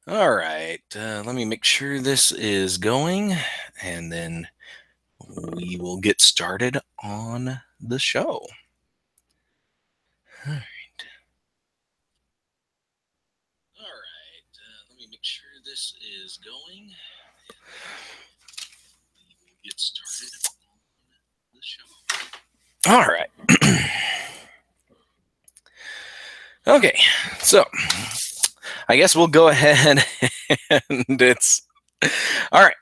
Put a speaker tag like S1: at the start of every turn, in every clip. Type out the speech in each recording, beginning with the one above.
S1: All right, let me make sure this is going, and then we will get started on the show. All right. All right, let me make sure this is going, and we will get started on the show. All right. Okay, so I guess we'll go ahead and it's all right.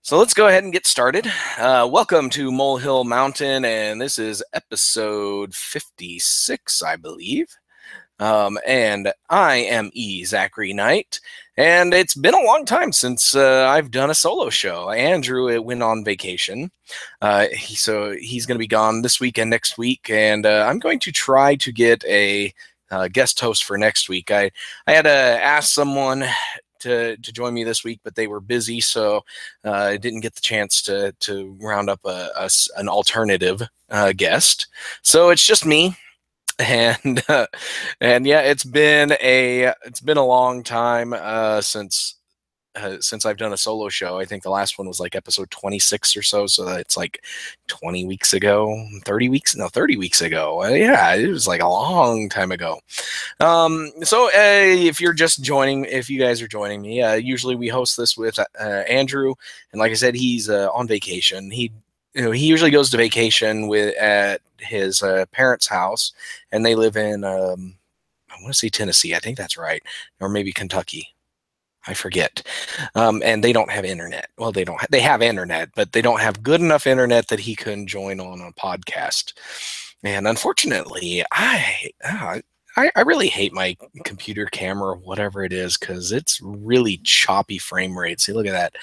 S1: So let's go ahead and get started. Welcome to Molehill Mountain, and this is episode 56, I believe. And I am Zachary Knight, and it's been a long time since I've done a solo show. Andrew went on vacation, so he's going to be gone this week and next week, and I'm going to try to get a guest host for next week. I had to ask someone to join me this week, but they were busy, so I didn't get the chance to round up an alternative guest. So it's just me, and and yeah, it's been a long time since I've done a solo show. I think the last one was like episode 26 or so. So it's like 20 weeks ago, 30 weeks, no, 30 weeks ago. Yeah, it was like a long time ago. So if you're just joining, if you guys are joining me, usually we host this with Andrew. And like I said, he's on vacation. He usually goes to vacation at his parents' house, and they live in, I want to say Tennessee. I think that's right. Or maybe Kentucky. I forget. And they don't have internet. Well, they have internet, but they don't have good enough internet that he can join on a podcast. And unfortunately, I really hate my computer camera, whatever it is, because it's really choppy frame rate. See, look at that.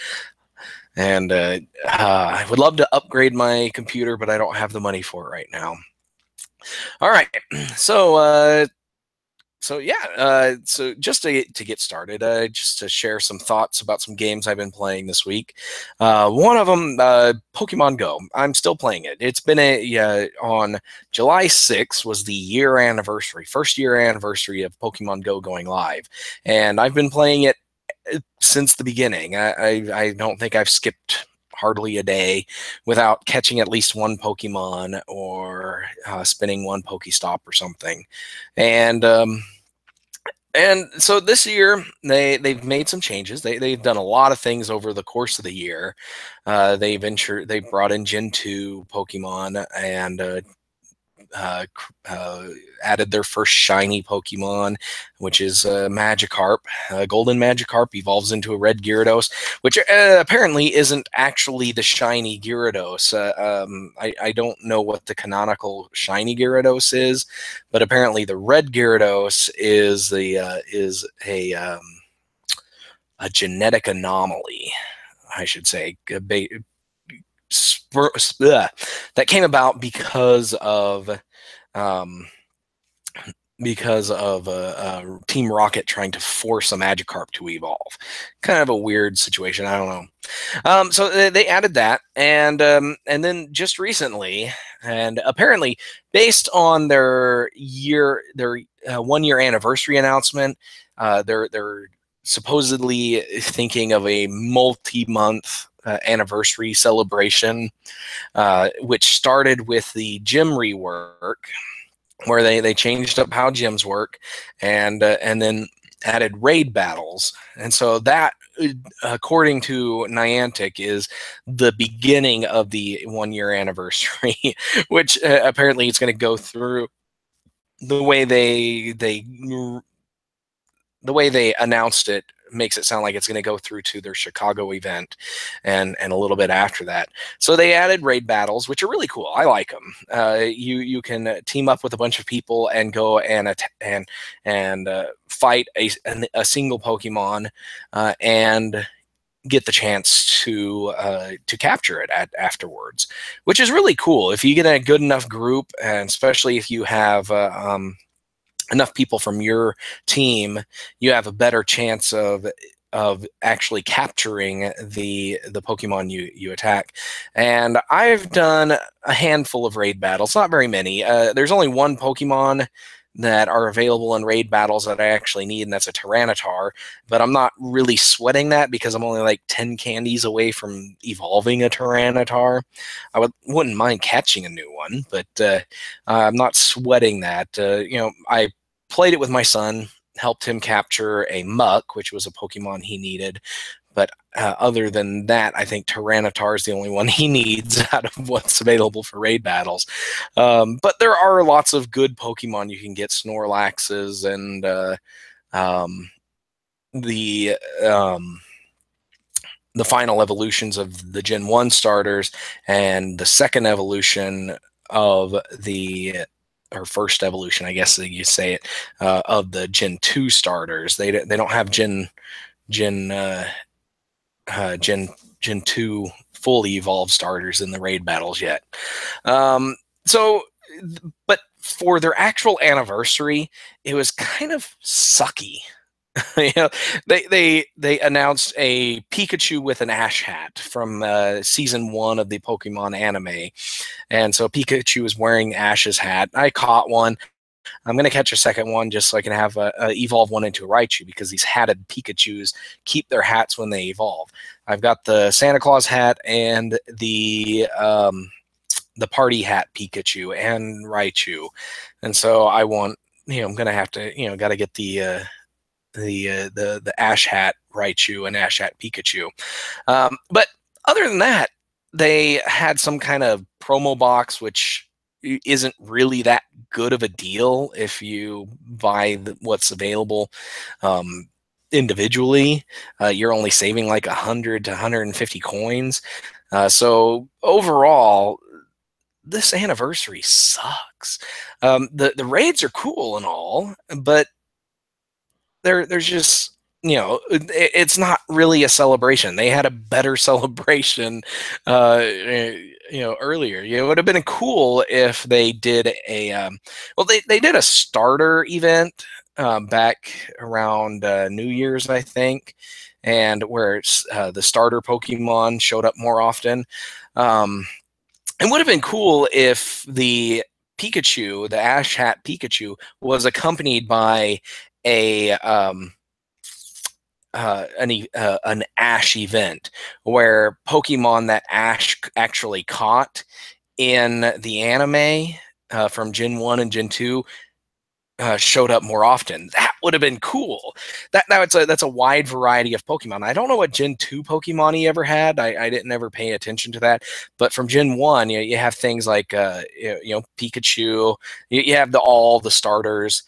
S1: And I would love to upgrade my computer, but I don't have the money for it right now. All right. So yeah, so just to get started, just to share some thoughts about some games I've been playing this week. One of them, Pokemon Go. I'm still playing it. It's been on July 6th was the first year anniversary of Pokemon Go going live, and I've been playing it since the beginning. I don't think I've skipped hardly a day without catching at least one Pokemon or spinning one Pokestop or something. And so this year they've made some changes. They've done a lot of things over the course of the year. They've brought in Gen 2 Pokemon and uh, added their first shiny Pokemon, which is Magikarp. Golden Magikarp evolves into a red Gyarados, which apparently isn't actually the shiny Gyarados. I don't know what the canonical shiny Gyarados is, but apparently the red Gyarados is a genetic anomaly, I should say, that came about um, because of Team Rocket trying to force a Magikarp to evolve. Kind of a weird situation. I don't know. So they added that, and then just recently, and apparently based on their 1 year anniversary announcement, they're supposedly thinking of a multi-month anniversary celebration, which started with the gym rework, where they changed up how gyms work, and then added raid battles. And so that, according to Niantic, is the beginning of the 1 year anniversary, which apparently it's going to go through the way they announced it makes it sound like it's going to go through to their Chicago event and a little bit after that. So they added raid battles, which are really cool. I like them. You can team up with a bunch of people and go and fight a single Pokemon and get the chance to capture it afterwards, which is really cool. If you get a good enough group, and especially if you have enough people from your team, you have a better chance of actually capturing the Pokemon you attack. And I've done a handful of raid battles, not very many. There's only one Pokemon that are available in raid battles that I actually need, and that's a Tyranitar. But I'm not really sweating that because I'm only like 10 candies away from evolving a Tyranitar. Wouldn't mind catching a new one, but I'm not sweating that. I played it with my son, helped him capture a Muck, which was a Pokemon he needed. But other than that, I think Tyranitar is the only one he needs out of what's available for raid battles. But there are lots of good Pokemon you can get, Snorlaxes and the the final evolutions of the Gen 1 starters and the second evolution of or first evolution, I guess you say it, of the Gen 2 starters. They don't have Gen Gen Gen 2 fully evolved starters in the raid battles yet. Um, so, but for their actual anniversary, it was kind of sucky. They announced a Pikachu with an Ash hat from season 1 of the Pokemon anime, and so Pikachu is wearing Ash's hat. I caught one. I'm going to catch a second one just so I can have evolve one into a Raichu, because these hatted Pikachus keep their hats when they evolve. I've got the Santa Claus hat and the party hat Pikachu and Raichu, and so I want, I'm going to have to, got to get the Ash hat Raichu and Ash hat Pikachu. But other than that, they had some kind of promo box, which isn't really that good of a deal if you buy what's available individually. You're only saving like 100 to 150 coins. So overall, this anniversary sucks. The raids are cool and all, but there's just, it's not really a celebration. They had a better celebration earlier. It would have been cool if they did they did a starter event back around New Year's, I think, and where the starter Pokemon showed up more often. It would have been cool if the Pikachu, the Ash Hat Pikachu, was accompanied by an Ash event where Pokemon that Ash actually caught in the anime from Gen 1 and Gen 2 showed up more often. That would have been cool. That's a wide variety of Pokemon. I don't know what Gen 2 Pokemon he ever had. I didn't ever pay attention to that. But from Gen 1, you have things like Pikachu. You have all the starters.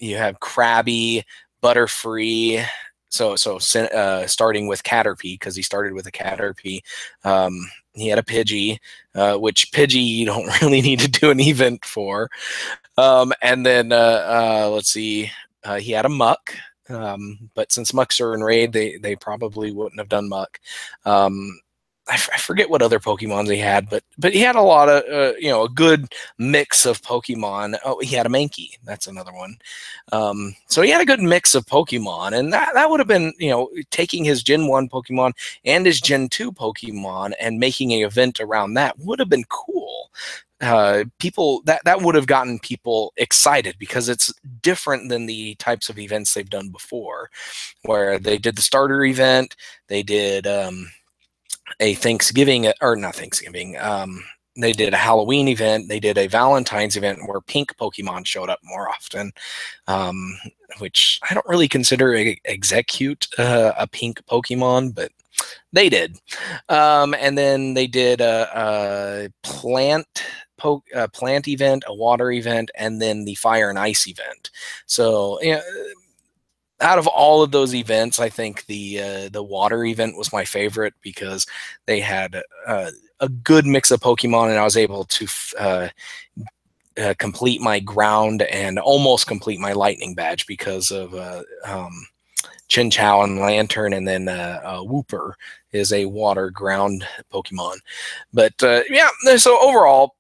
S1: You have Krabby, Butterfree. So starting with Caterpie, because he started with a Caterpie. He had a Pidgey, which Pidgey you don't really need to do an event for. And then let's see, he had a Muck, but since Mucks are in raid, they probably wouldn't have done Muck. I forget what other Pokemons he had, but he had a lot of a good mix of Pokemon. Oh, he had a Mankey. That's another one. So he had a good mix of Pokemon, and that would have been, taking his Gen 1 Pokemon and his Gen 2 Pokemon and making an event around that would have been cool. People that would have gotten people excited, because it's different than the types of events they've done before, where they did the starter event, they did a Thanksgiving, or not Thanksgiving, they did a Halloween event, they did a Valentine's event where pink Pokemon showed up more often, which I don't really consider execute a pink Pokemon, but they did. And then they did a plant event, a water event, and then the fire and ice event. So out of all of those events, I think the water event was my favorite, because they had a good mix of Pokemon, and I was able to complete my ground and almost complete my lightning badge because of Chinchou and Lantern, and then Wooper is a water ground Pokemon. But so overall,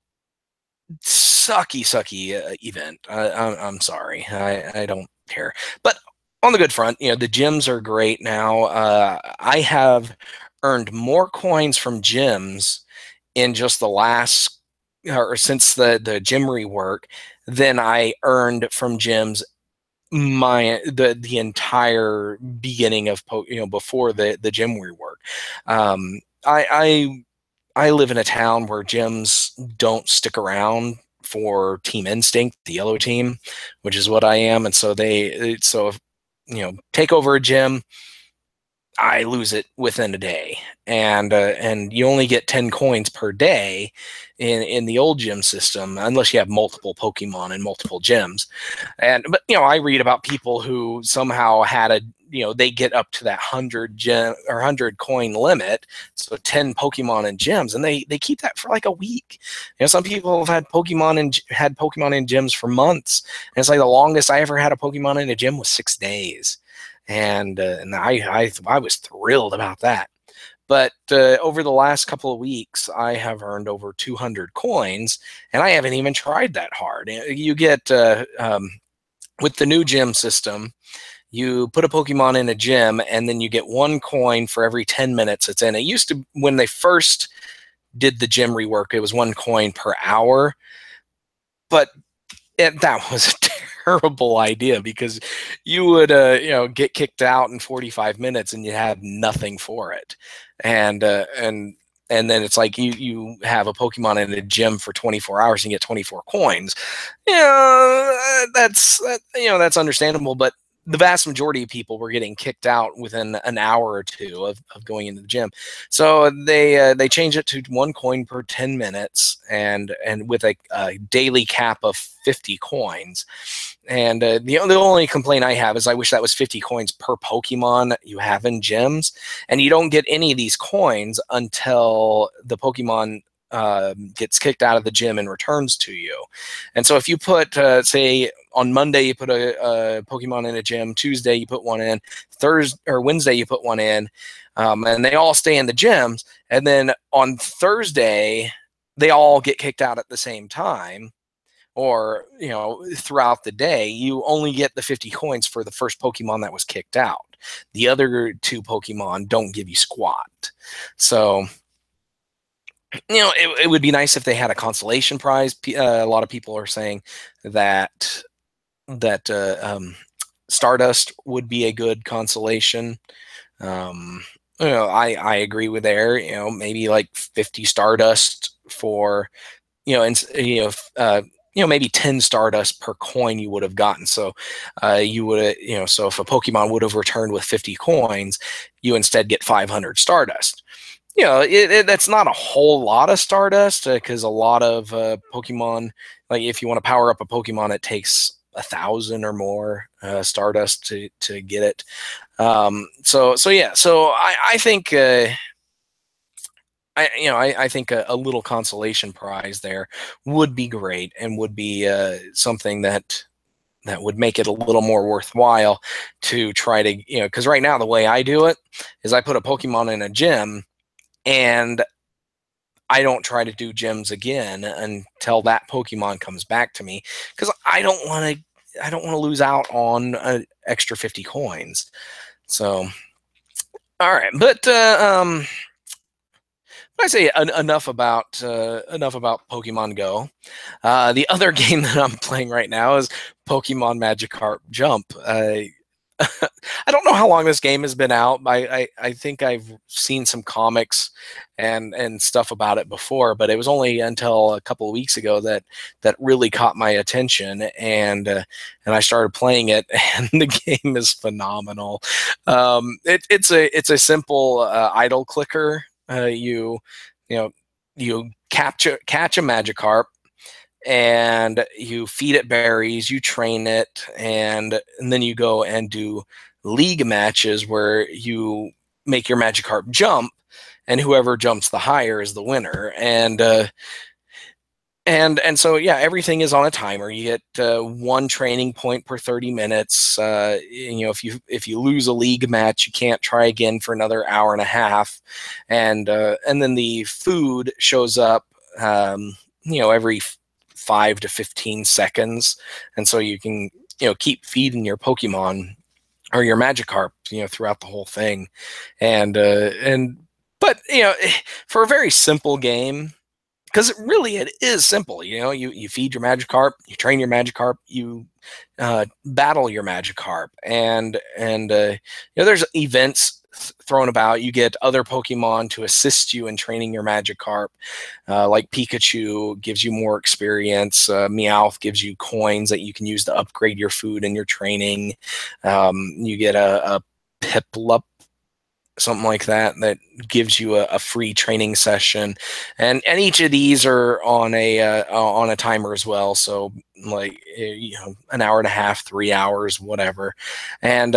S1: sucky event. I'm sorry. I don't care. But on the good front, the gyms are great now. I have earned more coins from gyms in just the last or since the gym rework, then I earned from gyms the entire beginning of before the gym rework. Um, I live in a town where gyms don't stick around for Team Instinct, the yellow team, which is what I am, and so if take over a gym, I lose it within a day, and you only get 10 coins per day in the old gym system, unless you have multiple Pokemon and multiple gyms. But I read about people who somehow had they get up to that 100 gem or 100 coin limit, so 10 Pokemon and gyms, and they keep that for like a week. Some people have had Pokemon in gyms for months, and it's like the longest I ever had a Pokemon in a gym was 6 days. And I was thrilled about that. But over the last couple of weeks, I have earned over 200 coins, and I haven't even tried that hard. You get with the new gym system, you put a Pokemon in a gym, and then you get 1 coin for every 10 minutes it's in. It used to, when they first did the gym rework, it was 1 coin per hour, but that was a terrible idea, because you would get kicked out in 45 minutes and you have nothing for it, and then it's like you have a Pokemon in a gym for 24 hours and you get 24 coins. That's understandable, but the vast majority of people were getting kicked out within an hour or two of going into the gym. So they changed it to 1 coin per 10 minutes, and with a daily cap of 50 coins. And the only complaint I have is I wish that was 50 coins per Pokemon you have in gyms, and you don't get any of these coins until the Pokemon gets kicked out of the gym and returns to you. And so if you put, say, on Monday you put a Pokemon in a gym, Tuesday you put one in, Thursday or Wednesday you put one in, and they all stay in the gyms, and then on Thursday they all get kicked out at the same time, or throughout the day, you only get the 50 coins for the first Pokemon that was kicked out. The other 2 Pokemon don't give you squat. So it would be nice if they had a consolation prize. A lot of people are saying that Stardust would be a good consolation. I agree with there. Maybe like 50 Stardust for maybe 10 Stardust per coin you would have gotten. So you would, so if a Pokemon would have returned with 50 coins, you instead get 500 Stardust. That's not a whole lot of Stardust, because a lot of Pokemon, like if you want to power up a Pokemon, it takes 1,000 or more Stardust to get it. So I think I think a little consolation prize there would be great, and would be something that would make it a little more worthwhile to try to, because right now the way I do it is I put a Pokemon in a gym, and I don't try to do gyms again until that Pokemon comes back to me, because I don't want to lose out on an extra 50 coins. So, all right, but I say enough about Pokemon Go. The other game that I'm playing right now is Pokemon Magikarp Jump. I don't know how long this game has been out. I think I've seen some comics and stuff about it before, but it was only until a couple of weeks ago that really caught my attention, and I started playing it, and the game is phenomenal. It's a simple idle clicker. You catch a Magikarp, and you feed it berries, you train it, and then you go and do league matches where you make your Magikarp jump, and whoever jumps the higher is the winner. And so yeah, everything is on a timer. You get 1 training point per 30 minutes. If you lose a league match, you can't try again for another hour and a half. And then the food shows up every 5 to 15 seconds, and so you can keep feeding your Pokemon or your Magikarp throughout the whole thing. But for a very simple game, because really it is simple. You feed your Magikarp, you train your Magikarp, you battle your Magikarp, and there's events thrown about. You get other Pokemon to assist you in training your Magikarp, like Pikachu gives you more experience. Meowth gives you coins that you can use to upgrade your food and your training. You get a Piplup, something like that, that gives you a free training session, and each of these are on a timer as well. So like an hour and a half, 3 hours, whatever, and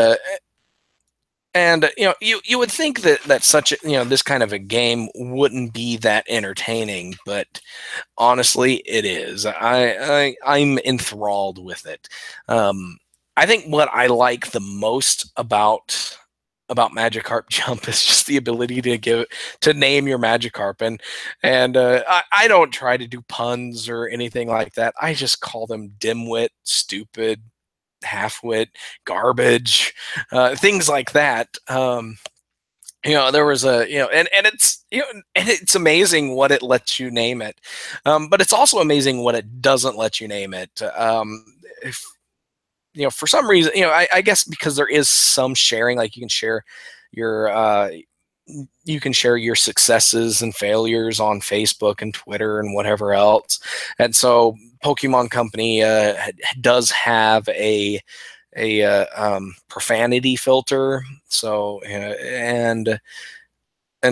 S1: you would think that such this kind of a game wouldn't be that entertaining, but honestly, it is. I'm enthralled with it. I think what I like the most about Magikarp Jump is just the ability to name your Magikarp, and I don't try to do puns or anything like that. I just call them dimwit, stupid, halfwit, garbage, things like that. There was and it's amazing what it lets you name it, but it's also amazing what it doesn't let you name it. If for some reason, I guess because there is some sharing, like your you can share your successes and failures on Facebook and Twitter and whatever else. And so Pokemon Company does have a profanity filter. So and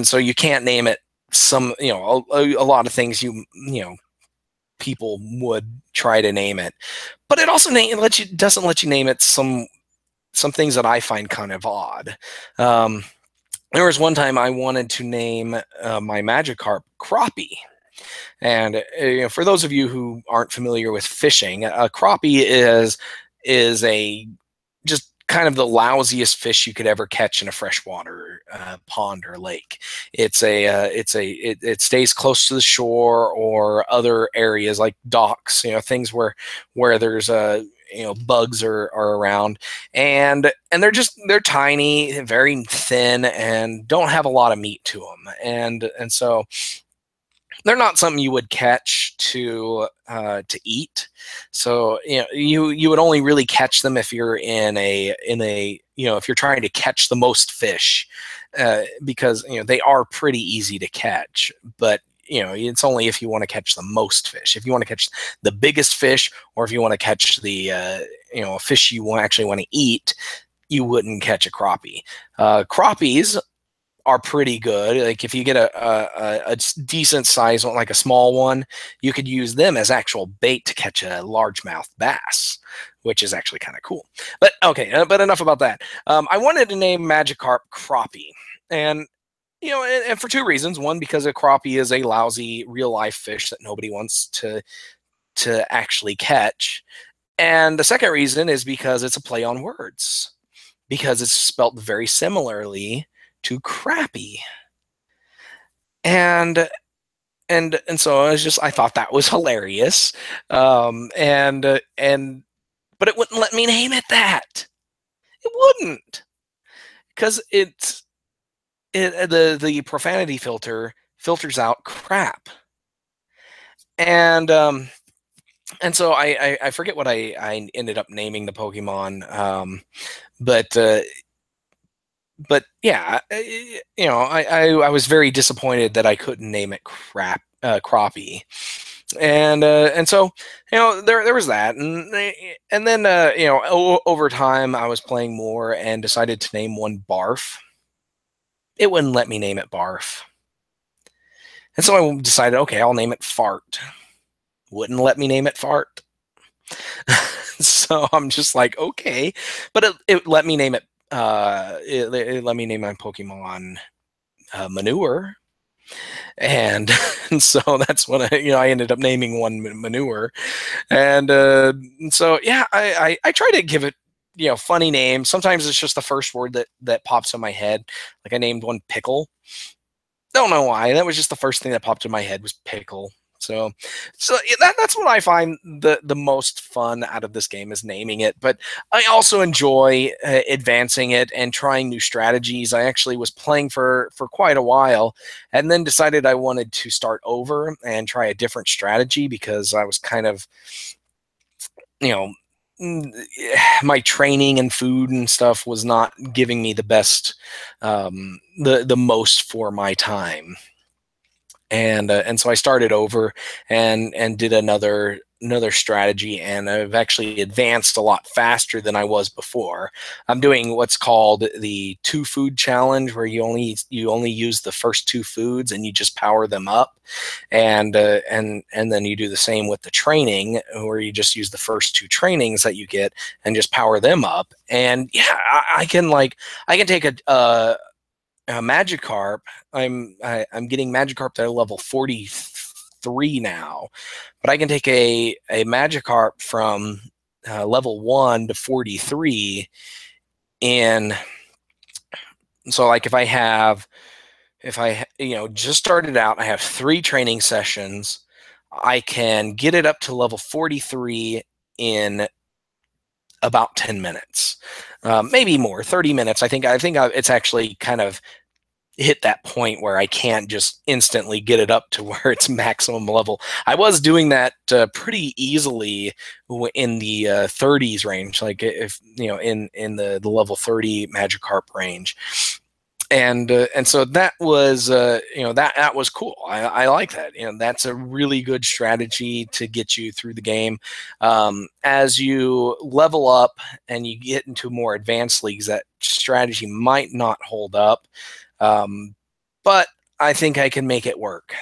S1: so you can't name it some, a lot of things people would try to name it, but it also doesn't let you name it some things that I find kind of odd. There was one time I wanted to name my Magikarp Crappie. And for those of you who aren't familiar with fishing, crappie is a just kind of the lousiest fish you could ever catch in a freshwater pond or lake. It stays close to the shore or other areas like docks, things where there's bugs are around, and they're tiny, very thin, and don't have a lot of meat to them, and so they're not something you would catch to eat. So you would only really catch them if you're in a if you're trying to catch the most fish, because they are pretty easy to catch, but it's only if you want to catch the most fish. If you want to catch the biggest fish, or if you want to catch the a fish you actually want to eat, you wouldn't catch a crappie. Crappies are pretty good. Like if you get a decent size one, like a small one, you could use them as actual bait to catch a largemouth bass, which is actually kind of cool. But okay, but enough about that. I wanted to name Magikarp Crappie, and and for two reasons. One, because a crappie is a lousy real life fish that nobody wants to actually catch, and the second reason is because it's a play on words, because it's spelt very similarly to crappy. And so I thought that was hilarious. But it wouldn't let me name it that. It wouldn't, because the profanity filter filters out crap. And so I forget what I ended up naming the Pokemon, but yeah, I was very disappointed that I couldn't name it crappie, and so there was that, and then over time I was playing more and decided to name one Barf. It wouldn't let me name it Barf, and so I decided, okay, I'll name it Fart. Wouldn't let me name it Fart. So I'm just like, okay, but it let me name it. It let me name my Pokemon Manure, and so that's what I ended up naming one Manure, and so yeah, I try to give it funny names. Sometimes it's just the first word that pops in my head. Like I named one Pickle. Don't know why. That was just the first thing that popped in my head was pickle. So yeah, that's what I find the most fun out of this game is naming it. But I also enjoy advancing it and trying new strategies. I actually was playing for quite a while, and then decided I wanted to start over and try a different strategy because I was kind of, you know, my training and food and stuff was not giving me the best, the most for my time. And so I started over and did another strategy, and I've actually advanced a lot faster than I was before. I'm doing what's called the 2 food challenge, where you only use the first 2 foods and you just power them up, and then you do the same with the training, where you just use the first 2 trainings that you get and just power them up. And yeah, I can take a Magikarp. I'm getting Magikarp to level 43 now, but I can take a Magikarp from level 1 to 43 in. So like if I just started out, I have 3 training sessions. I can get it up to level 43 in about 10 minutes, maybe more, 30 minutes. It's actually kind of hit that point where I can't just instantly get it up to where it's maximum level. I was doing that pretty easily in the 30s range, like if in the level 30 Magikarp range, and so that was that was cool. I like that. That's a really good strategy to get you through the game. As you level up and you get into more advanced leagues, that strategy might not hold up. But I think I can make it work,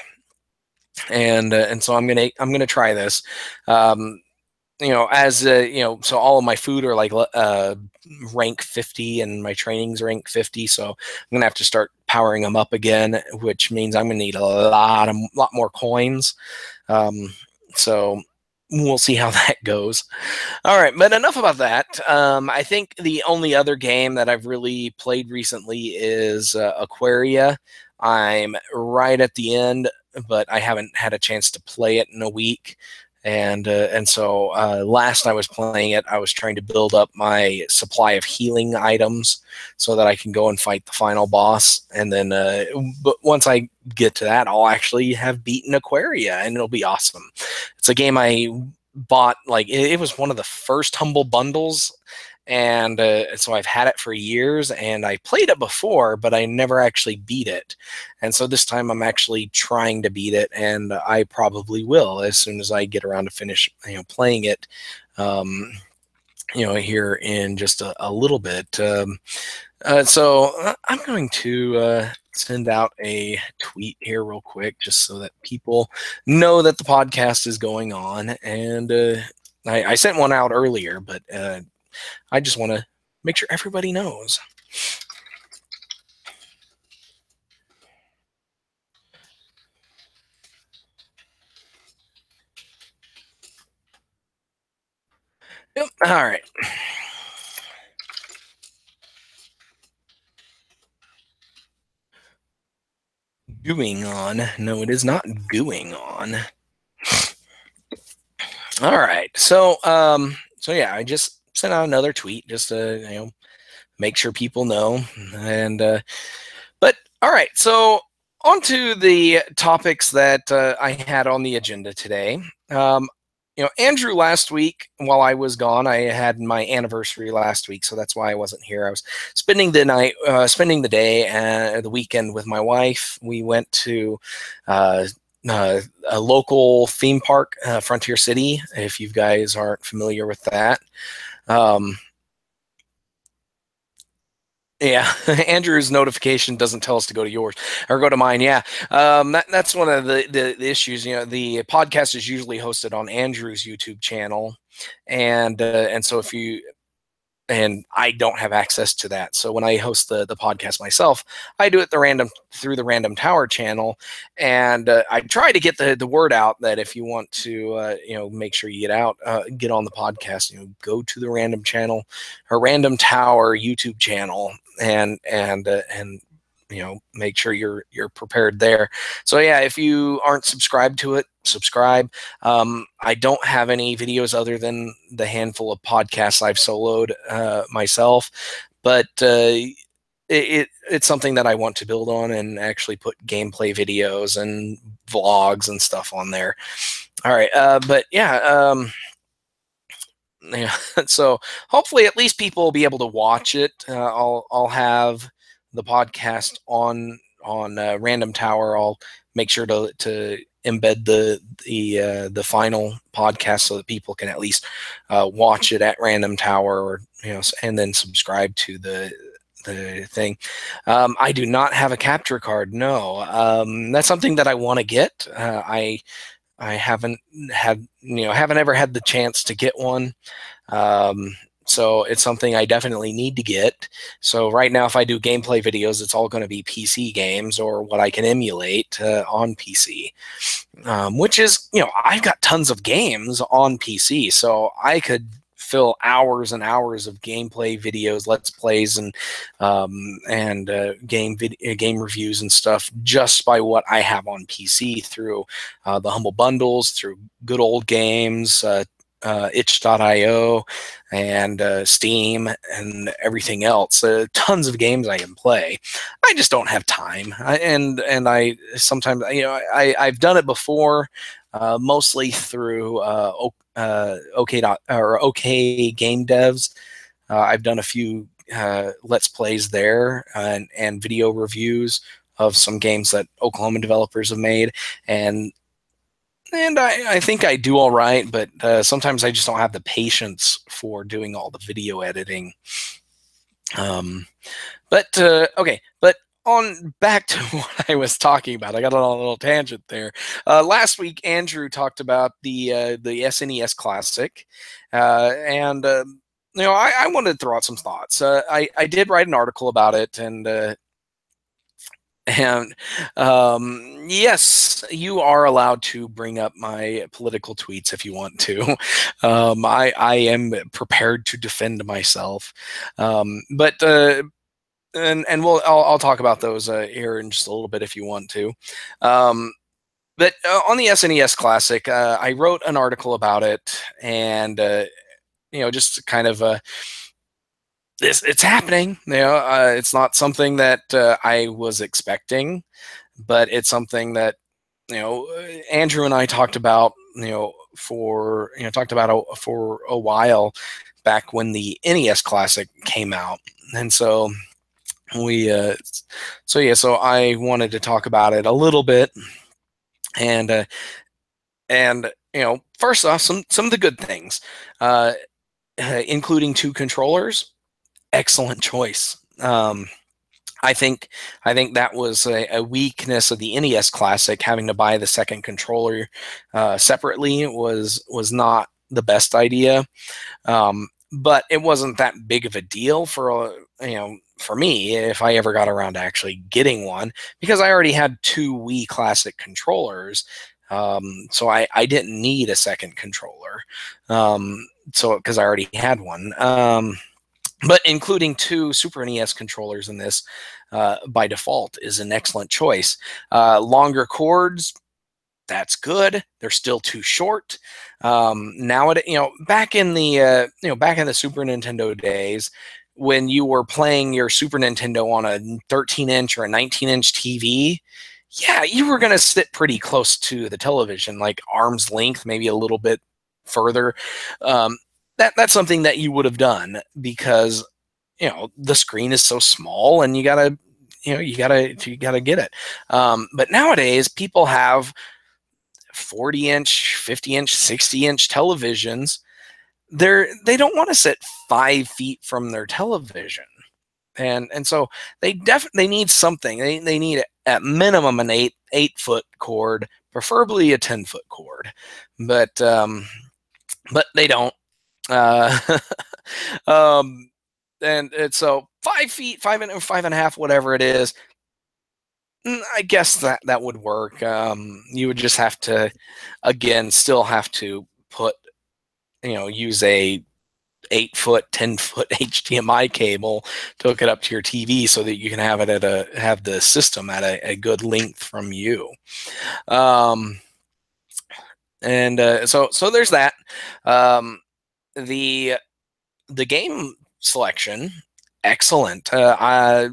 S1: and so I'm gonna try this. So all of my food are like rank 50, and my training's rank 50. So I'm gonna have to start powering them up again, which means I'm gonna need a lot more coins. So we'll see how that goes. All right, but enough about that. I think the only other game that I've really played recently is Aquaria. I'm right at the end, but I haven't had a chance to play it in a week. And so last I was playing it, I was trying to build up my supply of healing items so that I can go and fight the final boss. And then, but once I get to that, I'll actually have beaten Aquaria, and it'll be awesome. It's a game I bought, like it was one of the first Humble Bundles, and so I've had it for years, and I played it before, but I never actually beat it. And so this time I'm actually trying to beat it, and I probably will as soon as I get around to finish playing it here in just a little bit. So I'm going to send out a tweet here real quick, just so that people know that the podcast is going on. And I sent one out earlier, but I just want to make sure everybody knows. Yep. All right. Gooing on. No, it is not gooing on. All right. So yeah, I just sent out another tweet just to make sure people know. And but all right. So on to the topics that I had on the agenda today. Andrew, last week while I was gone, I had my anniversary last week, so that's why I wasn't here. I was spending the day and the weekend with my wife. We went to a local theme park, Frontier City, if you guys aren't familiar with that. Yeah, Andrew's notification doesn't tell us to go to yours or go to mine. Yeah, that's one of the issues. The podcast is usually hosted on Andrew's YouTube channel, and so and I don't have access to that. So when I host the podcast myself, I do it through the Random Tower channel, and I try to get the word out that if you want to make sure you get on the podcast, go to the Random channel or Random Tower YouTube channel, and make sure you're prepared there. So yeah, if you aren't subscribed to it, subscribe. I don't have any videos other than the handful of podcasts I've soloed myself, but it's something that I want to build on and actually put gameplay videos and vlogs and stuff on there. All right, but yeah. Yeah, so hopefully at least people will be able to watch it. I'll have the podcast on Random Tower. I'll make sure to embed the final podcast so that people can at least watch it at Random Tower, or and then subscribe to the thing. I do not have a capture card. No, that's something that I want to get. I haven't haven't ever had the chance to get one. So it's something I definitely need to get. So right now, if I do gameplay videos, it's all going to be PC games or what I can emulate on PC, which is, I've got tons of games on PC, so I could fill hours and hours of gameplay videos, let's plays, and game reviews and stuff just by what I have on PC through the Humble Bundles, through Good Old Games, itch.io, and Steam, and everything else. Tons of games I can play. I just don't have time. I sometimes, I've done it before, mostly through OK Game Devs. I've done a few Let's Plays there, and video reviews of some games that Oklahoma developers have made, and I think I do all right, but sometimes I just don't have the patience for doing all the video editing. Okay, but on back to what I was talking about. I got on a little tangent there. Last week, Andrew talked about the SNES Classic, and I wanted to throw out some thoughts. I did write an article about it, and yes, you are allowed to bring up my political tweets if you want to. I am prepared to defend myself, but I'll talk about those here in just a little bit if you want to. But on the SNES Classic, I wrote an article about it, and just kind of it's happening. It's not something that I was expecting, but it's something that Andrew and I talked about for a while back when the NES Classic came out, and so we so I wanted to talk about it a little bit, and first off, some of the good things, including two controllers. Excellent choice. I think that was a weakness of the NES Classic. Having to buy the second controller separately was not the best idea, but it wasn't that big of a deal for me if I ever got around to actually getting one, because I already had two Wii Classic controllers, so I didn't need a second controller, so because I already had one. But including two Super NES controllers in this by default is an excellent choice. Longer cords, that's good. They're still too short. Nowadays, back in the Super Nintendo days, when you were playing your Super Nintendo on a 13-inch or a 19-inch TV, yeah, you were going to sit pretty close to the television, like arm's length, maybe a little bit further. That's something that you would have done, because the screen is so small, and you gotta get it. But nowadays, people have 40-inch, 50-inch, 60-inch televisions. They don't want to sit 5 feet from their television, and so they definitely need something. They need at minimum an 8-foot cord, preferably a 10-foot cord, but they don't. Uh, and so 5 feet, 5.5, whatever it is, I guess that would work. You would just have to, again, still have to use a 8-foot, 10-foot HDMI cable to hook it up to your TV so that you can have it have the system at a good length from you. So there's that. Um, the the game selection, excellent. I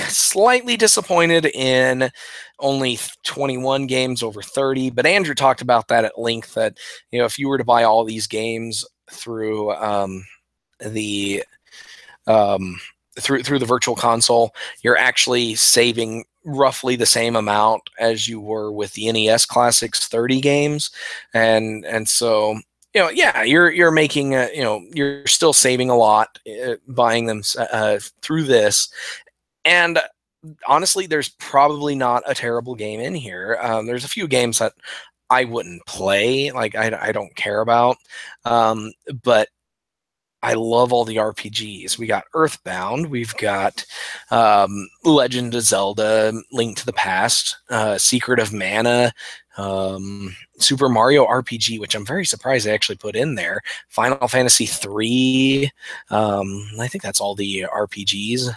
S1: slightly disappointed in only 21 games over 30, but Andrew talked about that at length. That if you were to buy all these games through the um, through the virtual console, you're actually saving roughly the same amount as you were with the NES Classic's 30 games, and so yeah, you're making you're still saving a lot buying them through this, and honestly, there's probably not a terrible game in here. There's a few games that I wouldn't play, like I don't care about, but I love all the RPGs. We got Earthbound, we've got Legend of Zelda, Link to the Past, Secret of Mana, Super Mario RPG, which I'm very surprised they actually put in there, Final Fantasy 3. I think that's all the RPGs.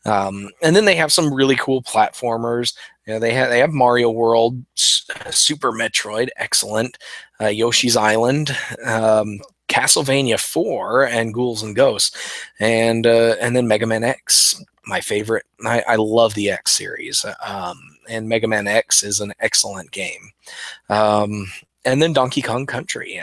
S1: And then they have some really cool platformers. They have Mario World, Super Metroid, excellent, Yoshi's Island, Castlevania 4, and Ghouls and Ghosts, and then Mega Man X, my favorite. I love the X series, and Mega Man X is an excellent game. And then Donkey Kong Country.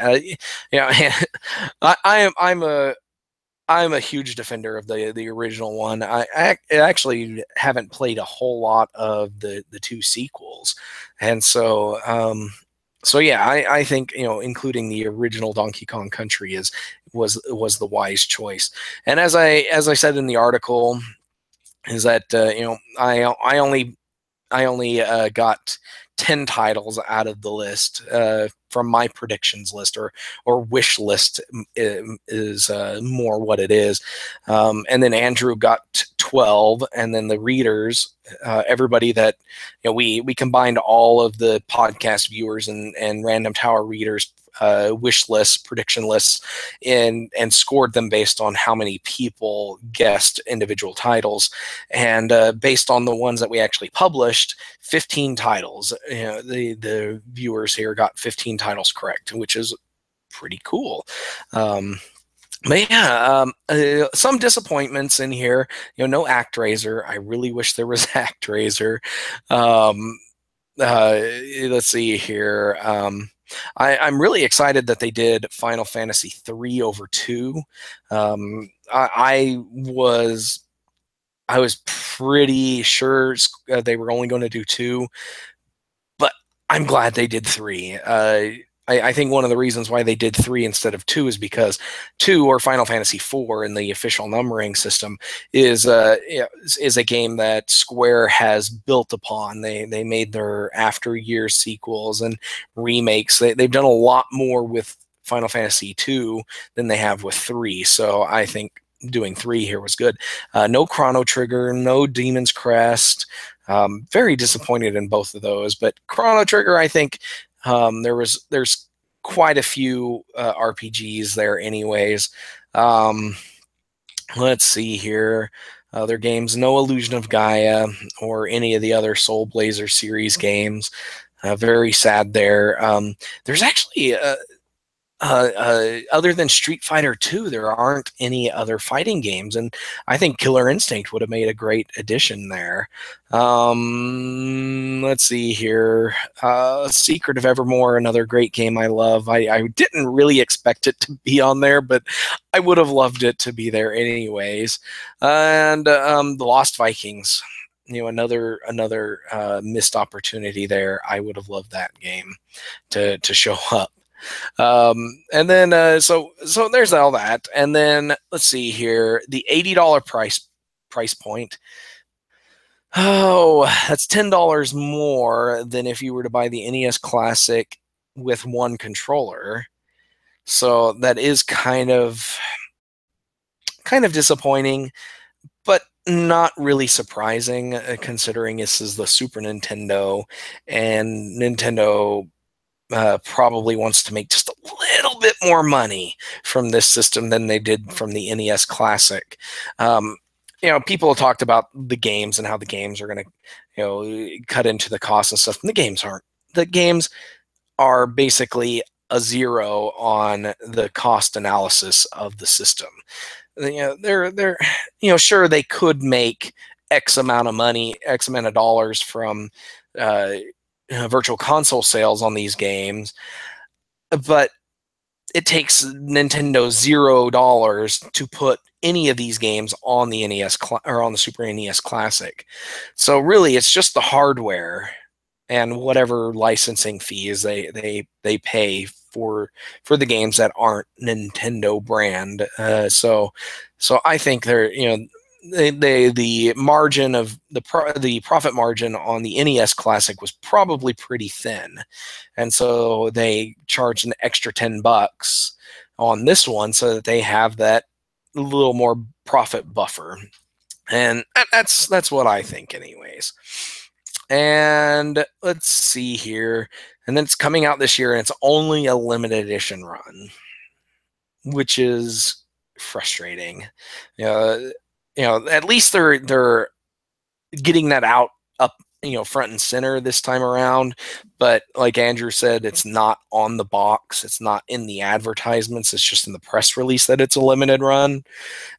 S1: I'm a huge defender of the original one. I actually haven't played a whole lot of the two sequels, and so yeah, I think including the original Donkey Kong Country was the wise choice. And as I said in the article, is that I only got 10 titles out of the list from my predictions list, or wish list is more what it is. And then Andrew got 12, and then the readers, everybody that we combined all of the podcast viewers and Random Tower readers wish lists, prediction lists, and scored them based on how many people guessed individual titles, and based on the ones that we actually published, 15 titles. The viewers here got 15 titles correct, which is pretty cool. But yeah, some disappointments in here. No ActRaiser. I really wish there was ActRaiser. Let's see here. I'm really excited that they did Final Fantasy 3 over 2. I was pretty sure they were only going to do 2, but I'm glad they did 3. I think one of the reasons why they did 3 instead of 2 is because 2, or Final Fantasy 4 in the official numbering system, is a game that Square has built upon. They made their after year sequels and remakes. They've done a lot more with Final Fantasy 2 than they have with 3. So I think doing 3 here was good. No Chrono Trigger, no Demon's Crest. Very disappointed in both of those, but Chrono Trigger, I think there's quite a few RPGs there anyways. Let's see here. Other games, no Illusion of Gaia or any of the other Soul Blazer series games. Very sad there. There's actually other than Street Fighter 2, there aren't any other fighting games, and I think Killer Instinct would have made a great addition there. Let's see here. Secret of Evermore, another great game I love. I didn't really expect it to be on there, but I would have loved it to be there anyways. And the Lost Vikings, another missed opportunity there. I would have loved that game to show up. And then so there's all that, and then let's see here, the $80 price point. Oh, that's $10 more than if you were to buy the NES Classic with one controller. So that is kind of disappointing, but not really surprising, considering this is the Super Nintendo, and Nintendo probably wants to make just a little bit more money from this system than they did from the NES Classic. Um, people talked about the games and how the games are going to, cut into the cost and stuff. And the games aren't. The games are basically a zero on the cost analysis of the system. They're sure, they could make X amount of money, X amount of dollars from uh, virtual console sales on these games, but it takes Nintendo $0 to put any of these games on the or on the Super NES Classic. So really, it's just the hardware and whatever licensing fees they pay for the games that aren't Nintendo brand. So I think they're the margin of the profit margin on the NES Classic was probably pretty thin, and so they charged an extra $10 on this one so that they have that little more profit buffer, and that's what I think, anyways. And let's see here, and then it's coming out this year, and it's only a limited edition run, which is frustrating. At least they're getting that out up, front and center this time around. But like Andrew said, it's not on the box. It's not in the advertisements. It's just in the press release that it's a limited run.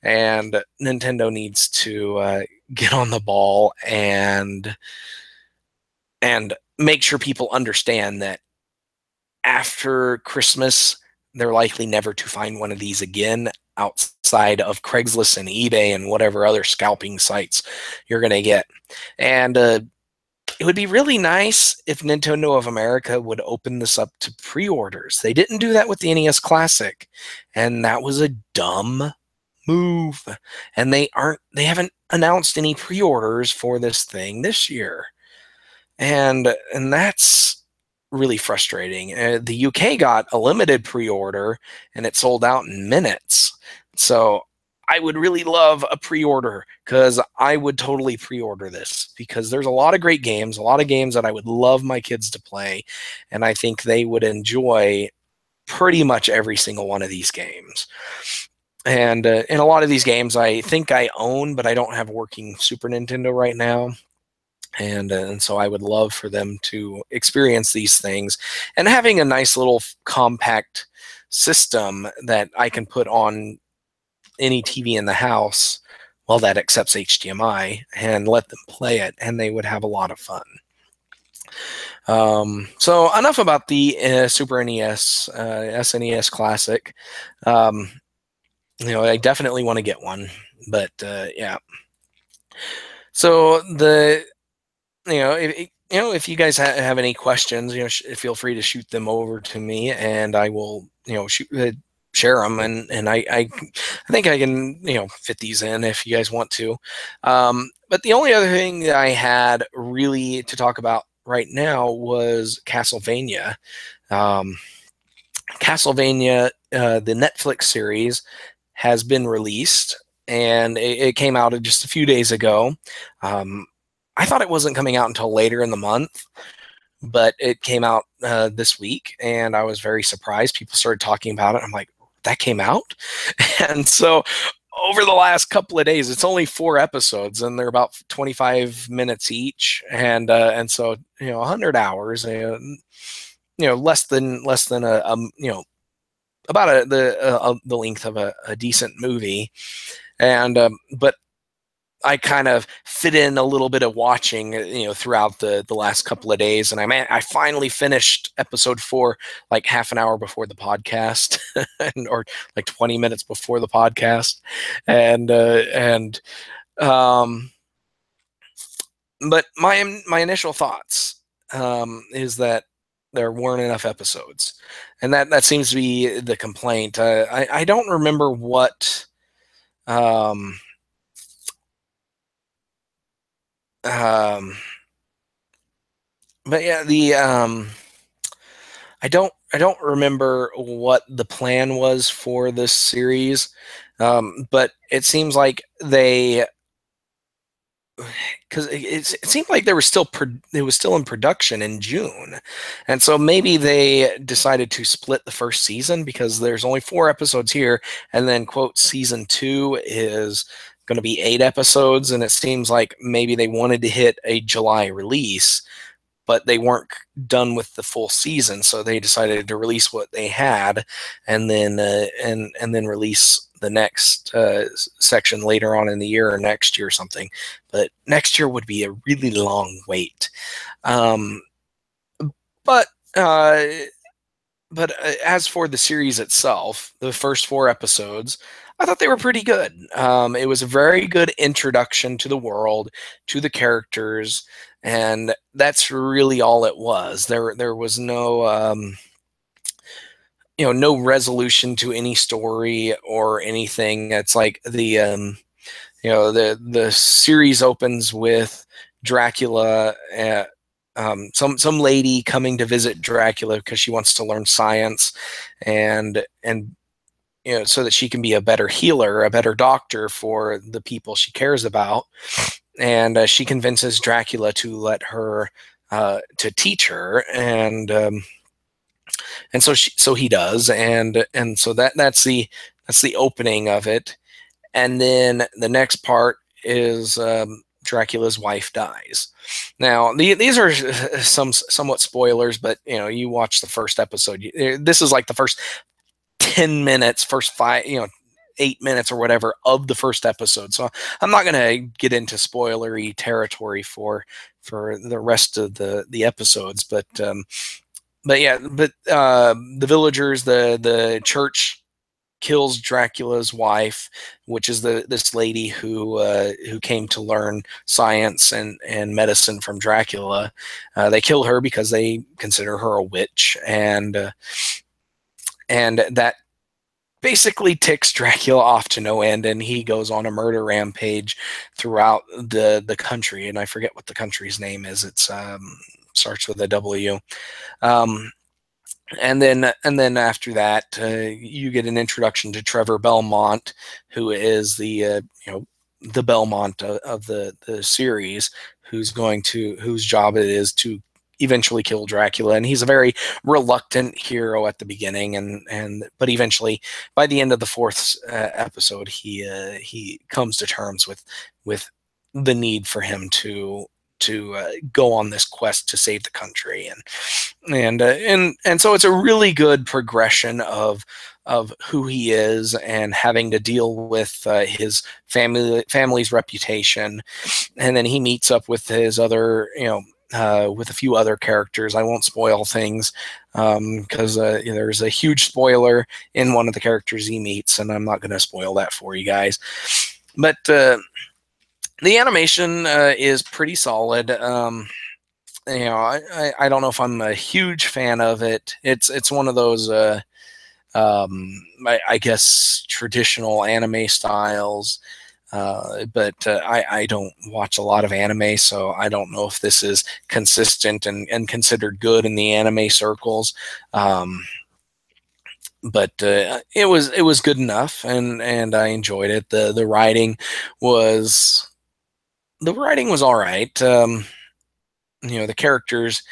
S1: And Nintendo needs to get on the ball and make sure people understand that after Christmas, they're likely never to find one of these again outside of Craigslist and eBay and whatever other scalping sites you're going to get. And it would be really nice if Nintendo of America would open this up to pre-orders. They didn't do that with the NES Classic, and that was a dumb move. And they haven't announced any pre-orders for this thing this year. And that's really frustrating. The UK got a limited pre-order, and it sold out in minutes. So I would really love a pre-order, because I would totally pre-order this, because there's a lot of great games, a lot of games that I would love my kids to play, and I think they would enjoy pretty much every single one of these games. And a lot of these games I think I own, but I don't have working Super Nintendo right now. And so I would love for them to experience these things, and having a nice little compact system that I can put on any TV in the house, well, that accepts HDMI, and let them play it, and they would have a lot of fun. So enough about the Super NES, SNES Classic. I definitely want to get one, but yeah. So if you guys have any questions, feel free to shoot them over to me, and I will, share them. And I think I can, fit these in if you guys want to. But the only other thing that I had really to talk about right now was Castlevania. Castlevania, the Netflix series, has been released, and it came out just a few days ago. I thought it wasn't coming out until later in the month, but it came out this week, and I was very surprised. People started talking about it. I'm like, that came out? And so over the last couple of days, it's only 4 episodes, and they're about 25 minutes each, and so 100 hours, less than about the length of a decent movie, and but I kind of fit in a little bit of watching, throughout the last couple of days, and I finally finished episode 4 like half an hour before the podcast, or like 20 minutes before the podcast, and but my initial thoughts is that there weren't enough episodes, and that seems to be the complaint. I don't remember what. But yeah, I don't remember what the plan was for this series, but it seems like they because it seemed like it was still in production in June, and so maybe they decided to split the first season because there's only 4 episodes here, and then quote season 2 is going to be 8 episodes, and it seems like maybe they wanted to hit a July release, but they weren't done with the full season, so they decided to release what they had, and then release the next section later on in the year or next year or something. But next year would be a really long wait. Um, but uh, but as for the series itself, the first 4 episodes, I thought they were pretty good. It was a very good introduction to the world, to the characters, and that's really all it was. There was no no resolution to any story or anything. It's like the series opens with Dracula. Some lady coming to visit Dracula because she wants to learn science, and so that she can be a better healer, a better doctor for the people she cares about. And she convinces Dracula to let her to teach her, and so he does, and so that's the opening of it. And then the next part is Dracula's wife dies. Now, these are somewhat spoilers, but you watch the first episode. This is like the first 10 minutes, first 8 minutes or whatever of the first episode. So I'm not going to get into spoilery territory for the rest of the episodes, but yeah, but the villagers, the church kills Dracula's wife, which is this lady who came to learn science and medicine from Dracula. They kill her because they consider her a witch, and that basically ticks Dracula off to no end, and he goes on a murder rampage throughout the country. And I forget what the country's name is. It's starts with a W. And then after that, you get an introduction to Trevor Belmont, who is the Belmont of the series, whose job it is to eventually kill Dracula. And he's a very reluctant hero at the beginning, but eventually, by the end of the 4th episode, he comes to terms with the need for him to go on this quest to save the country. And so it's a really good progression of who he is and having to deal with his family's reputation. And then he meets up with his other with a few other characters. I won't spoil things because there's a huge spoiler in one of the characters he meets, and I'm not going to spoil that for you guys. But the animation is pretty solid. I don't know if I'm a huge fan of it. It's one of those I guess traditional anime styles. But I don't watch a lot of anime, so I don't know if this is consistent and considered good in the anime circles. But it was good enough, and I enjoyed it. The writing was all right. The characters,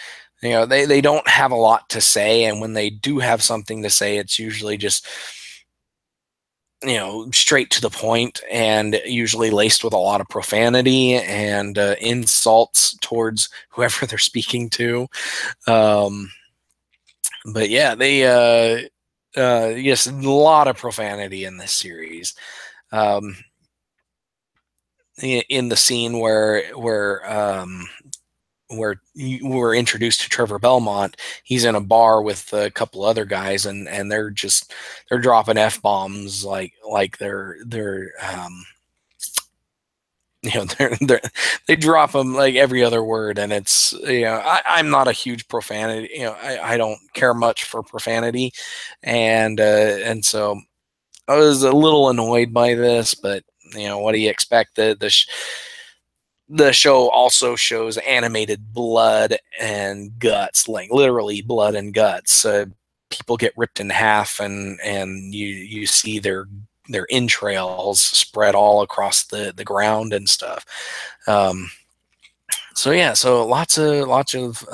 S1: they don't have a lot to say, and when they do have something to say, it's usually just straight to the point, and usually laced with a lot of profanity and insults towards whoever they're speaking to. But yeah, yes, a lot of profanity in this series. In the scene where you were introduced to Trevor Belmont, he's in a bar with a couple other guys, and they're dropping F-bombs like they're they drop them like every other word, and it's I'm not a huge profanity, I don't care much for profanity, and so I was a little annoyed by this, but what do you expect? The show also shows animated blood and guts, like literally blood and guts. People get ripped in half, and you see their their entrails spread all across the ground and stuff. Um, so yeah, so lots of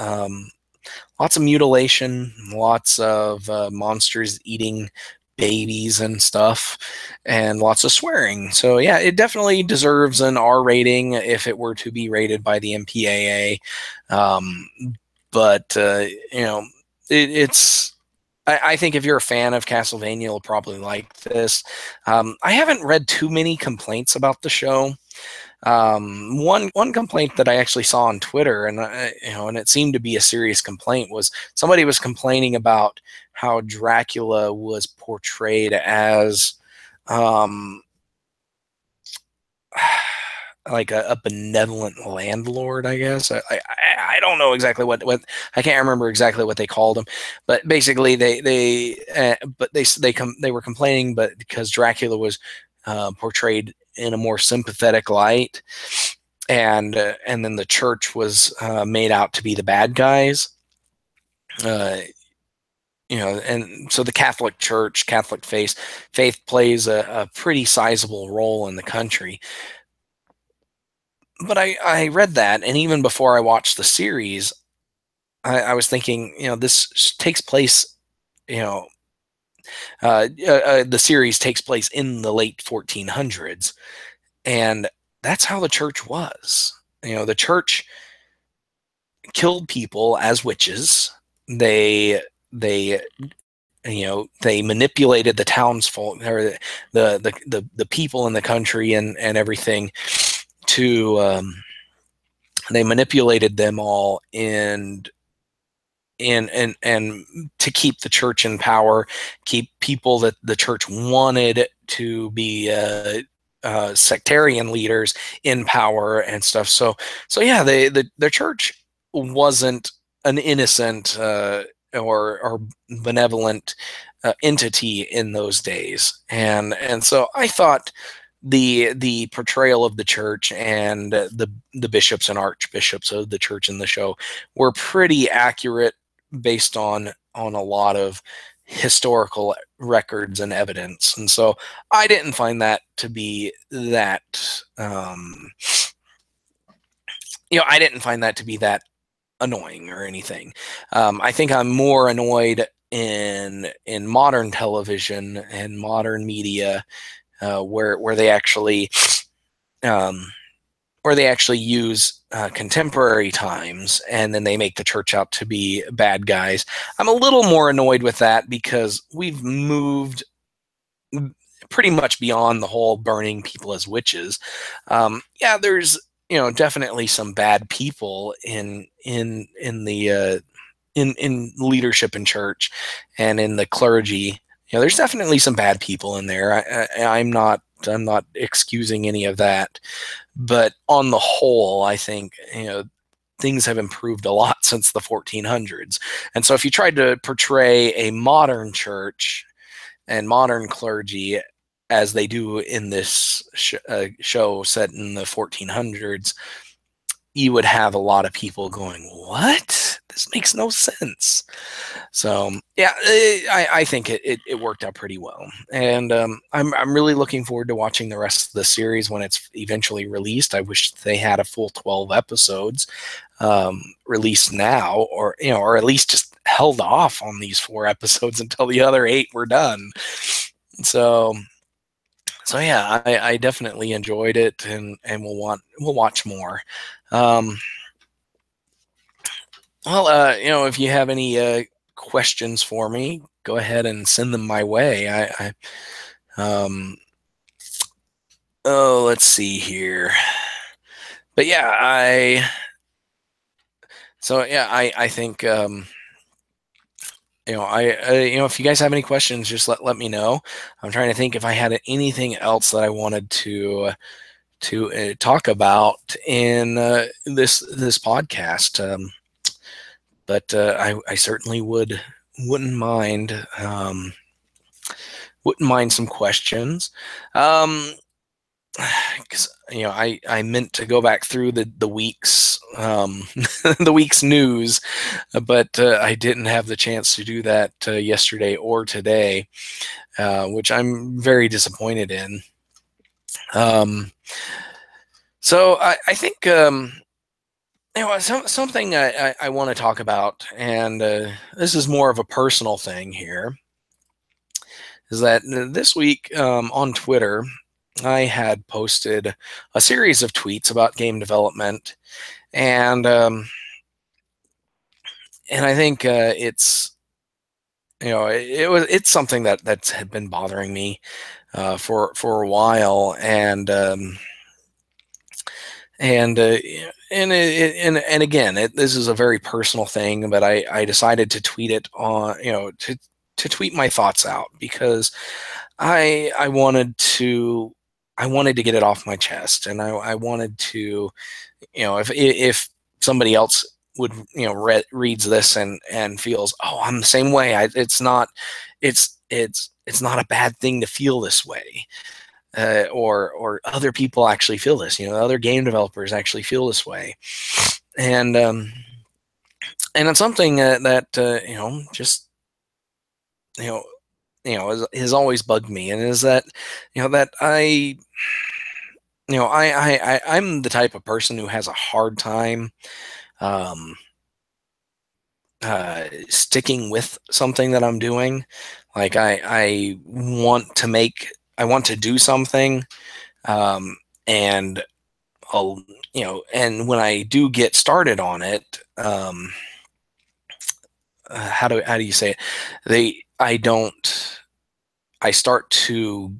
S1: mutilation, lots of monsters eating babies and stuff, and lots of swearing. So yeah, it definitely deserves an R rating if it were to be rated by the MPAA. Um, but you know, it's. I think if you're a fan of Castlevania, you'll probably like this. I haven't read too many complaints about the show. One complaint that I actually saw on Twitter, and and it seemed to be a serious complaint, was somebody was complaining about how Dracula was portrayed as um, like a benevolent landlord, I guess. I don't know exactly what I can't remember exactly what they called him, but basically they were complaining, but because Dracula was portrayed in a more sympathetic light, and then the church was made out to be the bad guys. Uh, and so the Catholic Church, Catholic faith plays a pretty sizable role in the country. But I read that, and even before I watched the series, I was thinking, this takes place, you know, the series takes place in the late 1400s, and that's how the church was. The church killed people as witches. They they manipulated the townsfolk, or the people in the country, and everything to they manipulated them all and to keep the church in power, keep people that the church wanted to be sectarian leaders in power and stuff. So yeah, the church wasn't an innocent or benevolent entity in those days, and so I thought the portrayal of the church and the bishops and archbishops of the church in the show were pretty accurate based on a lot of historical records and evidence. And so I didn't find that to be that I didn't find that to be that annoying or anything. I think I'm more annoyed in modern television and modern media, where they actually um, use contemporary times, and then they make the church out to be bad guys. I'm a little more annoyed with that because we've moved pretty much beyond the whole burning people as witches. Yeah, there's definitely some bad people in the in leadership in church and in the clergy. There's definitely some bad people in there. I'm not excusing any of that, but on the whole, I think things have improved a lot since the 1400s. And so if you tried to portray a modern church and modern clergy as they do in this show set in the 1400s, you would have a lot of people going, "What? This makes no sense." So yeah, I think it worked out pretty well, and I'm really looking forward to watching the rest of the series when it's eventually released. I wish they had a full 12 episodes released now, or at least just held off on these 4 episodes until the other 8 were done. So yeah, I definitely enjoyed it, and we'll watch more. Um, if you have any questions for me, go ahead and send them my way. Let's see here. But yeah, I think if you guys have any questions, just let me know. I'm trying to think if I had anything else that I wanted to talk about in this podcast. But I certainly wouldn't mind wouldn't mind some questions. because I meant to go back through the week's the week's news, but I didn't have the chance to do that yesterday or today, which I'm very disappointed in. Um, so I think something I want to talk about, and this is more of a personal thing here, is that this week on Twitter, I had posted a series of tweets about game development, and I think it's something that's had been bothering me for a while, and and again, this is a very personal thing, but I decided to tweet it on, to tweet my thoughts out, because I wanted to get it off my chest, and I wanted to, if somebody else would, reads this and feels, oh, I'm the same way. It's not a bad thing to feel this way, or other people actually feel this. Other game developers actually feel this way, and it's something that just you know has always bugged me, and is that that I'm the type of person who has a hard time um, sticking with something that I'm doing. Like I want to do something, um, and and when I do get started on it, how do you say it? I don't. I start to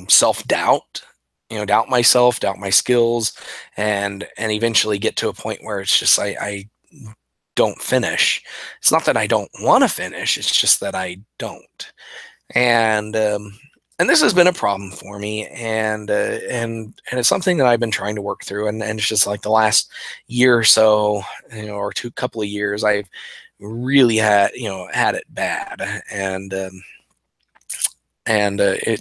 S1: self doubt, doubt myself, doubt my skills, and eventually get to a point where it's just I don't finish. It's not that I don't want to finish; it's just that I don't. And this has been a problem for me, and it's something that I've been trying to work through, and it's just like the last year or so, or couple of years, I've really had it bad, and it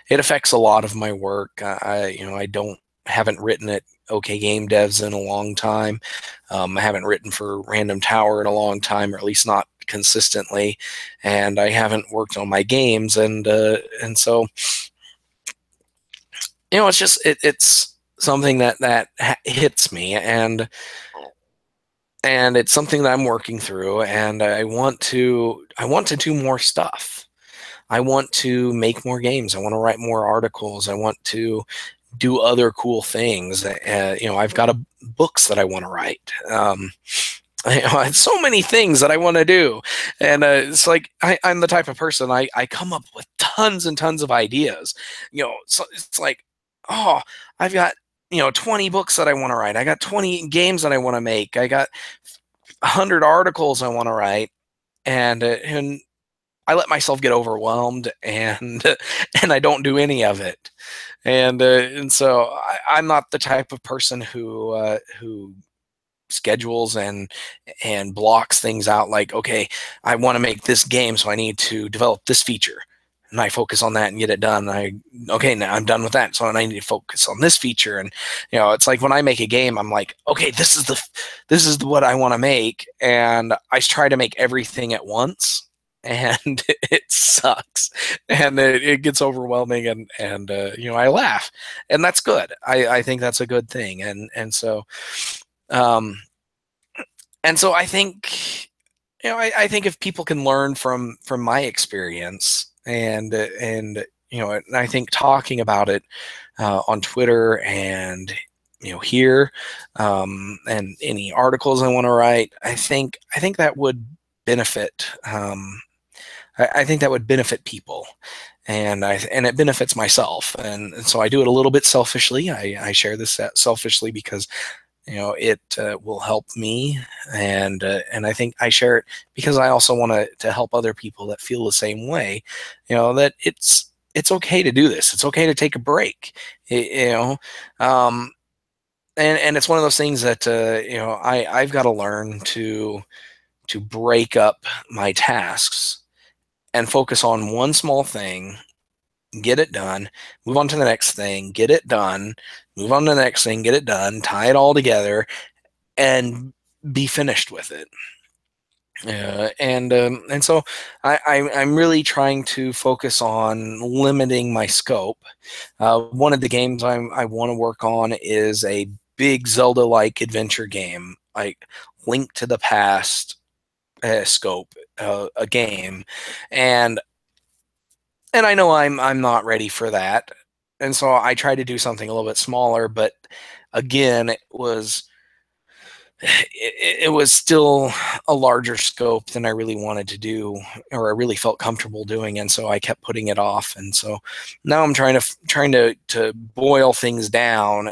S1: affects a lot of my work. I don't haven't written at OK Game Devs in a long time. I haven't written for Random Tower in a long time, or at least not consistently, and I haven't worked on my games, and so it's just it's something that hits me, and it's something that I'm working through, and I want to do more stuff. I want to make more games. I want to write more articles. I want to do other cool things. I've got books that I want to write. I have so many things that I want to do, and it's like I'm the type of person, I come up with tons and tons of ideas. So it's like, oh, I've got 20 books that I want to write. I got 20 games that I want to make. I got 100 articles I want to write, and I let myself get overwhelmed, and and I don't do any of it. And so I'm not the type of person who schedules and blocks things out, like, okay, I want to make this game, so I need to develop this feature, and I focus on that and get it done. Okay, now I'm done with that, so I need to focus on this feature. And it's like when I make a game, I'm like, okay, this is what I want to make, and I try to make everything at once, and it sucks, and it gets overwhelming, and I laugh, and that's good. I think that's a good thing, um, and so I think, I think if people can learn from my experience, and I think talking about it on Twitter, and here, and any articles I want to write, I think that would benefit. I think that would benefit people, and it benefits myself, and so I do it a little bit selfishly. I share this selfishly because it will help me, and I think I share it because I also want to help other people that feel the same way. That it's okay to do this. It's okay to take a break. Um, and it's one of those things that I've got to learn to break up my tasks and focus on one small thing get it done, move on to the next thing, get it done, move on to the next thing, get it done, tie it all together, and be finished with it. And so I'm really trying to focus on limiting my scope. One of the games I want to work on is a big Zelda-like adventure game, like Link to the Past scope, a game, and I know I'm not ready for that, and so I tried to do something a little bit smaller, but again, it was still a larger scope than I really wanted to do, or I really felt comfortable doing, and so I kept putting it off. And so now I'm trying to boil things down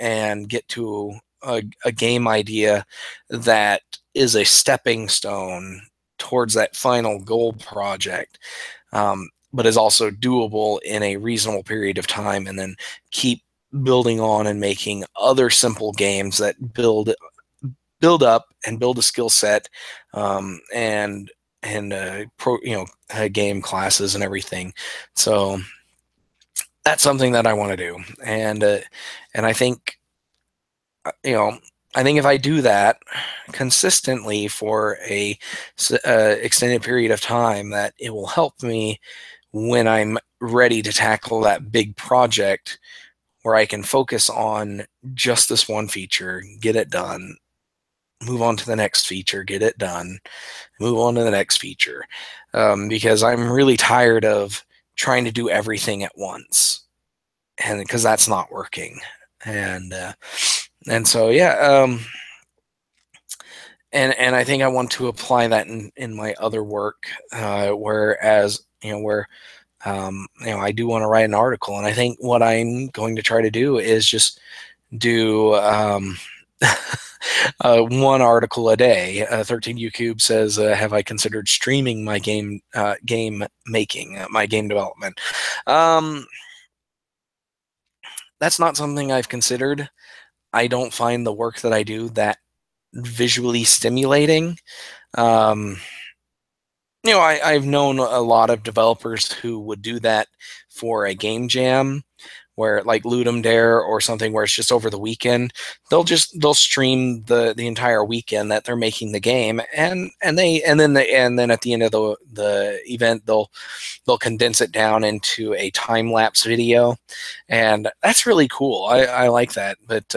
S1: and get to a game idea that is a stepping stone towards that final goal project, but is also doable in a reasonable period of time, and then keep building on and making other simple games that build up and build a skill set, game classes and everything. So that's something that I want to do, and I think I think if I do that consistently for a extended period of time, that it will help me when I'm ready to tackle that big project, where I can focus on just this one feature, get it done, move on to the next feature, get it done, move on to the next feature, because I'm really tired of trying to do everything at once, and because that's not working, and so yeah, and I think I want to apply that in my other work, whereas where I do want to write an article, and I think what I'm going to try to do is just do one article a day. 13U Cube says, "Have I considered streaming my game making, my game development?" That's not something I've considered. I don't find the work that I do that visually stimulating. Um, I've known a lot of developers who would do that for a game jam, where like Ludum Dare or something, where it's just over the weekend. They'll stream the entire weekend that they're making the game, and then at the end of the event, they'll condense it down into a time lapse video, and that's really cool. I like that, but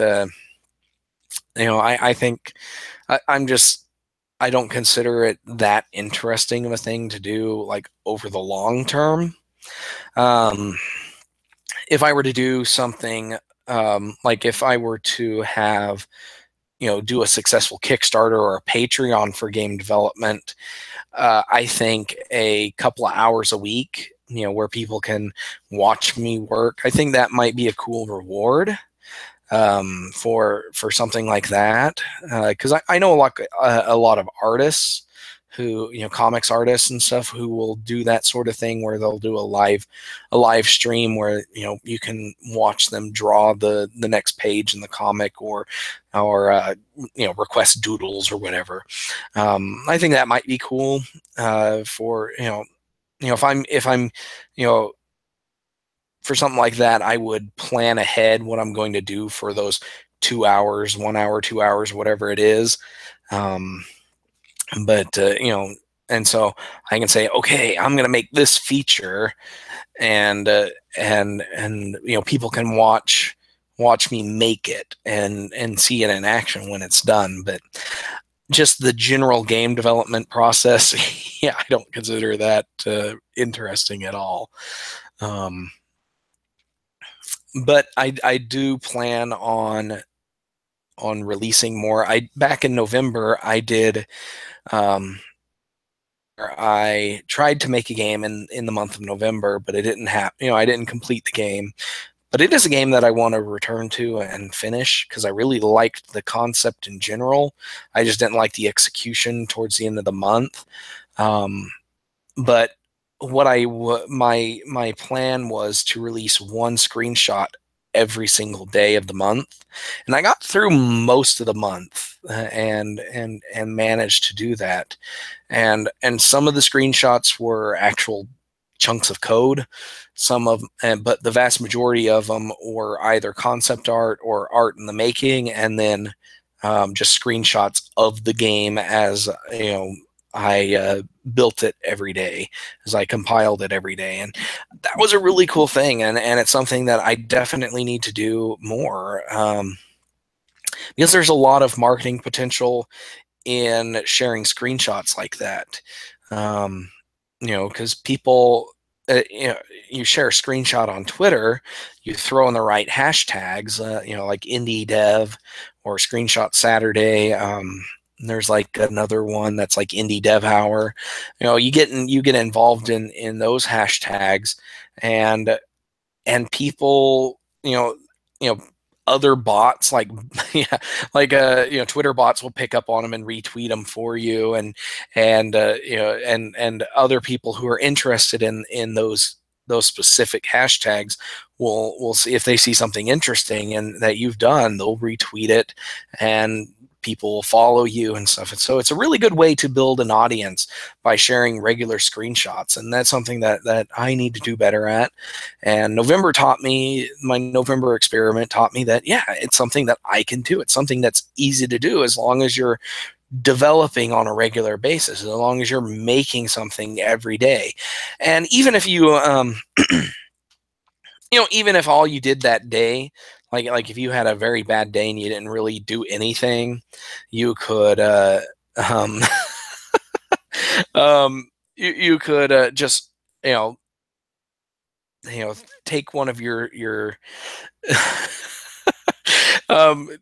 S1: I think I'm just, I don't consider it that interesting of a thing to do, like, over the long term. Um, if I were to do something, like if I were to have, do a successful Kickstarter or a Patreon for game development, I think a couple of hours a week, where people can watch me work, I think that might be a cool reward, for something like that, because I know a lot of artists who, comics artists and stuff, who will do that sort of thing, where they'll do a live stream where you can watch them draw the next page in the comic, or request doodles or whatever. I think that might be cool, for if I'm you know for something like that, I would plan ahead what I'm going to do for those 2 hours, 1 hour, 2 hours, whatever it is. Um, but and so I can say, okay, I'm going to make this feature, and people can watch me make it, and see it in action when it's done. But just the general game development process, yeah, I don't consider that interesting at all. But I do plan on releasing more. Back in November, um, I tried to make a game in the month of November, but it didn't happen. I didn't complete the game. But it is a game that I want to return to and finish, because I really liked the concept in general. I just didn't like the execution towards the end of the month. But my plan was to release one screenshot every single day of the month, and I got through most of the month, and managed to do that. And some of the screenshots were actual chunks of code. Some of, but the vast majority of them were either concept art or art in the making, and then just screenshots of the game as I built it every day, as I compiled it every day, and that was a really cool thing, and it's something that I definitely need to do more, because there's a lot of marketing potential in sharing screenshots like that. Um, because people, you share a screenshot on Twitter, you throw in the right hashtags, like indie dev or screenshot Saturday. There's like another one that's like indie dev hour. You get involved in those hashtags, and people, other bots like yeah, like Twitter bots will pick up on them and retweet them for you, and other people who are interested in those specific hashtags will see, if they see something interesting and that you've done, they'll retweet it, and people will follow you and stuff. And so it's a really good way to build an audience by sharing regular screenshots, and that's something that I need to do better at. And my November experiment taught me that, yeah, it's something that I can do. It's something that's easy to do as long as you're developing on a regular basis, as long as you're making something every day. And even if you, even if all you did that day, like if you had a very bad day and you didn't really do anything, you could, um, you could just, you know, take one of your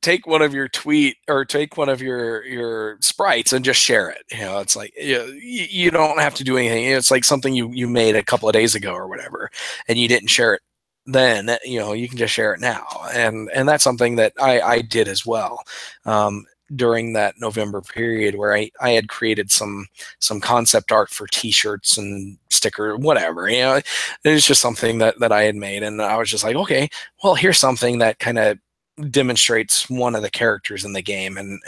S1: take one of your tweet, or take one of your sprites and just share it. It's like, you don't have to do anything. It's like something you made a couple of days ago or whatever, and you didn't share it then. You can just share it now, and that's something that I did as well. During that November period, where I had created some concept art for T-shirts and sticker, whatever. It was just something that I had made, and I was just like, okay, well, here's something that kind of demonstrates one of the characters in the game, and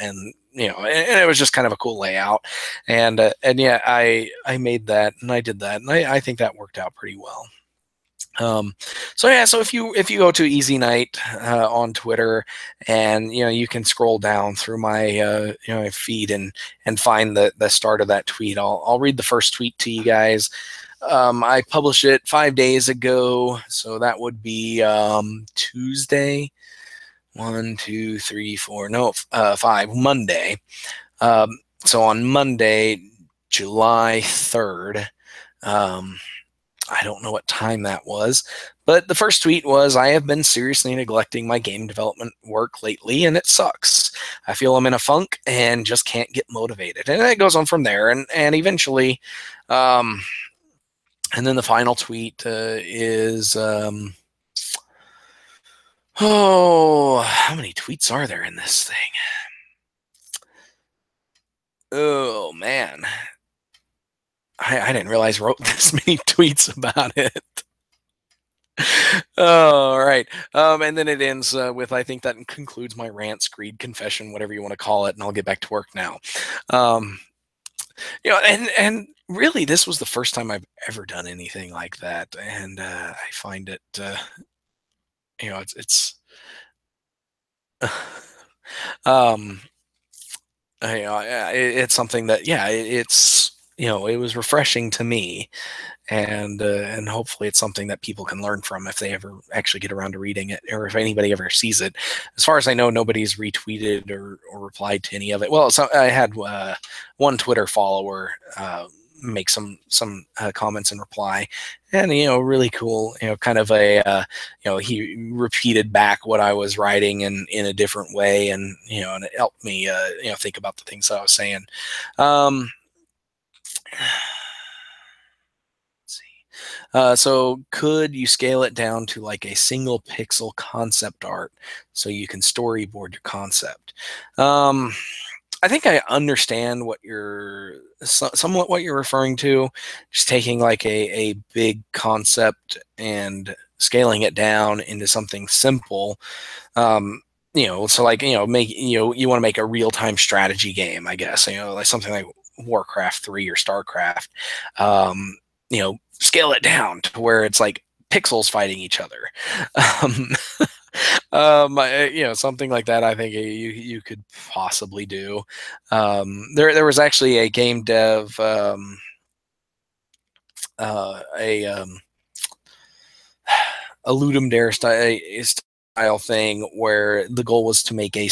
S1: it was just kind of a cool layout, and yeah, I made that, and I did that, and I think that worked out pretty well. So yeah, so if you go to Easy Night on Twitter, and you can scroll down through my feed and find the start of that tweet. I'll read the first tweet to you guys. I published it 5 days ago, so that would be Tuesday. 1, 2, 3, 4, no, 5, Monday. So on Monday, July 3rd. I don't know what time that was, but the first tweet was, "I have been seriously neglecting my game development work lately, and it sucks. I feel I'm in a funk and just can't get motivated." And it goes on from there, and eventually, and then the final tweet is, how many tweets are there in this thing? Oh man, I didn't realize I wrote this many tweets about it. All right. And then it ends with, I think that concludes my rant, screed, confession, whatever you want to call it, and I'll get back to work now. Um, and really, this was the first time I've ever done anything like that, and I find it, it's um, it's something that, yeah, it's, it was refreshing to me, and hopefully it's something that people can learn from if they ever actually get around to reading it, or if anybody ever sees it. As far as I know, nobody's retweeted or replied to any of it. Well, so I had one Twitter follower make some comments and reply, and really cool, kind of a he repeated back what I was writing in a different way, and and it helped me think about the things that I was saying. So could you scale it down to like a single pixel concept art so you can storyboard your concept? I think I understand what somewhat what you're referring to. Just taking like a big concept and scaling it down into something simple. So like, make, you want to make a real-time strategy game, I guess, like something like Warcraft 3 or StarCraft. scale it down to where it's like pixels fighting each other. Um, something like that. I think you could possibly do. There was actually a game dev, a a Ludum Dare style thing where the goal was to make a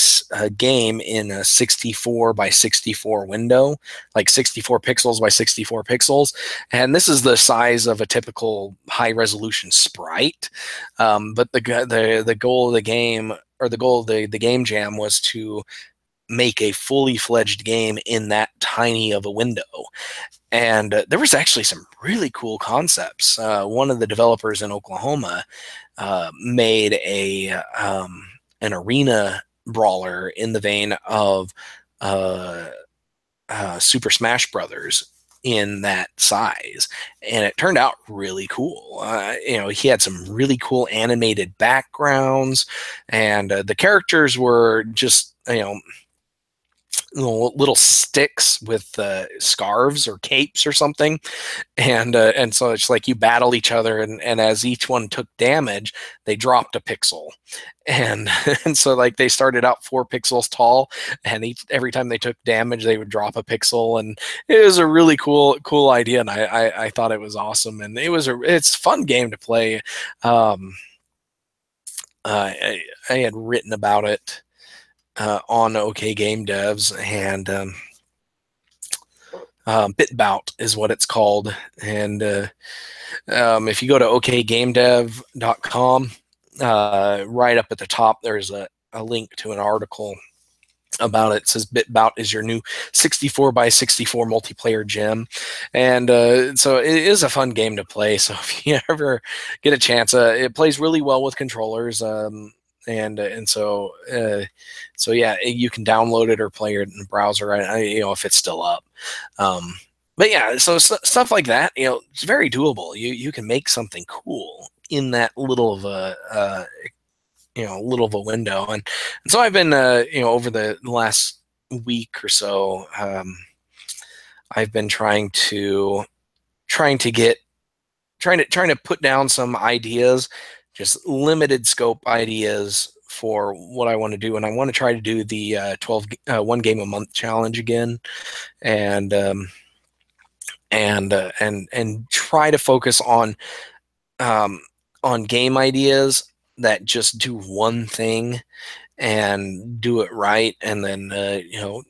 S1: game in a 64 by 64 window, like 64 pixels by 64 pixels. And this is the size of a typical high resolution sprite. But the goal of the game, or the goal of the game jam, was to make a fully fledged game in that tiny of a window. And there was actually some really cool concepts. One of the developers in Oklahoma made an arena brawler in the vein of Super Smash Brothers in that size, and it turned out really cool. He had some really cool animated backgrounds, and the characters were just little sticks with scarves or capes or something, and so it's like you battle each other, and as each one took damage, they dropped a pixel, and and so like they started out 4 pixels tall, and every time they took damage, they would drop a pixel, and it was a really cool idea, and I thought it was awesome, and it's a fun game to play. I had written about it on OK Game Devs, and BitBout is what it's called. And if you go to okgamedev.com, right up at the top, there's a link to an article about it. It says BitBout is your new 64 by 64 multiplayer gem, and so it is a fun game to play. So if you ever get a chance, it plays really well with controllers. And so yeah, you can download it or play it in the browser, if it's still up. But yeah, so stuff like that, it's very doable. You can make something cool in that little of a window, and so I've been over the last week or so, I've been trying to put down some ideas, just limited scope ideas for what I want to do, and I want to try to do the 1 game a month challenge again, and try to focus on game ideas that just do one thing and do it right, and then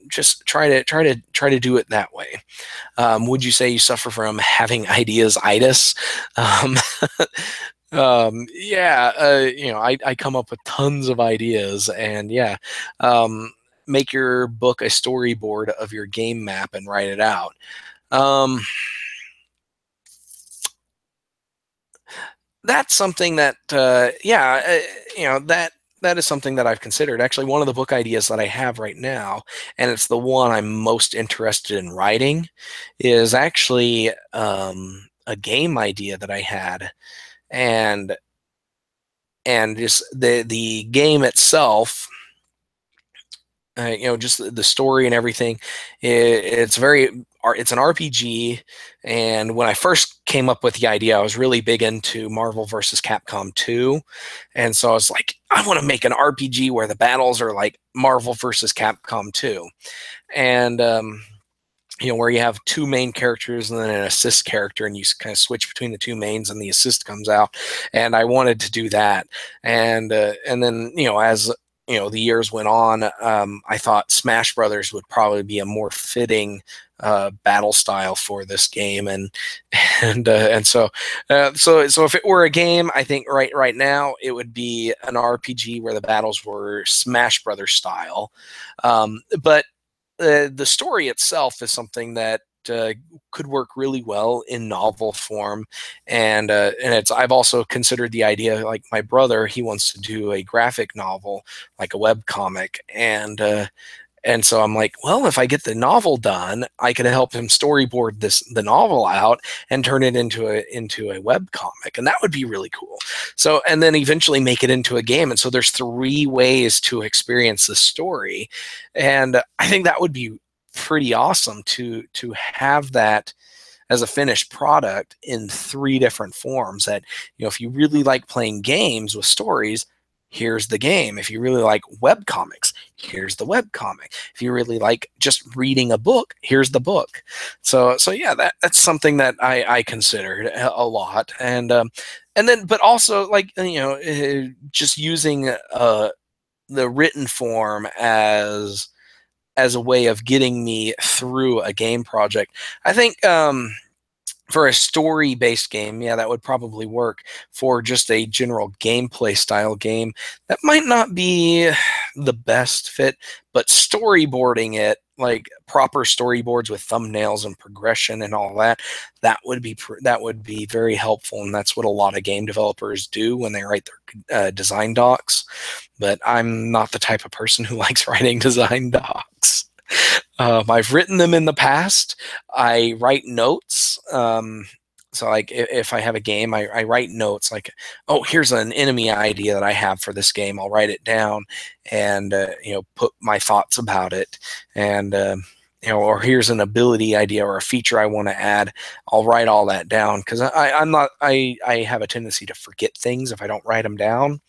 S1: just try to do it that way. Would you say you suffer from having ideas-itis? Yeah, I come up with tons of ideas, and yeah, make your book a storyboard of your game map and write it out. That's something that, that is something that I've considered. Actually, one of the book ideas that I have right now, and it's the one I'm most interested in writing, is actually a game idea that I had, and just the game itself, just the story and everything. It's an RPG, and when I first came up with the idea, I was really big into Marvel vs. Capcom 2, and so I was like, I want to make an RPG where the battles are like Marvel vs. Capcom 2, and where you have 2 main characters and then an assist character, and you kind of switch between the 2 mains, and the assist comes out. And I wanted to do that, and then as the years went on, I thought Smash Brothers would probably be a more fitting battle style for this game, and so if it were a game, I think right now it would be an RPG where the battles were Smash Brothers style, but the story itself is something that could work really well in novel form, and I've also considered the idea, like my brother, he wants to do a graphic novel, like a web comic, and so I'm like, well, if I get the novel done, I could help him storyboard the novel out and turn it into a web comic, and that would be really cool. So, and then eventually make it into a game. And so there's 3 ways to experience the story, and I think that would be pretty awesome to have that. as a finished product in 3 different forms. That, if you really like playing games with stories, here's the game. If you really like web comics, here's the web comic. If you really like just reading a book, here's the book. So yeah, that's something that I considered a lot. And then, but also, like, just using the written form as a way of getting me through a game project. I think for a story-based game, yeah, that would probably work. For just a general gameplay style game, that might not be the best fit, but storyboarding it, like proper storyboards with thumbnails and progression and all that, that would be very helpful, and that's what a lot of game developers do when they write their design docs. But I'm not the type of person who likes writing design docs. I've written them in the past. I write notes. So, like, if I have a game, I write notes. Like, oh, here's an enemy idea that I have for this game. I'll write it down and put my thoughts about it. And or here's an ability idea or a feature I want to add. I'll write all that down, because I have a tendency to forget things if I don't write them down.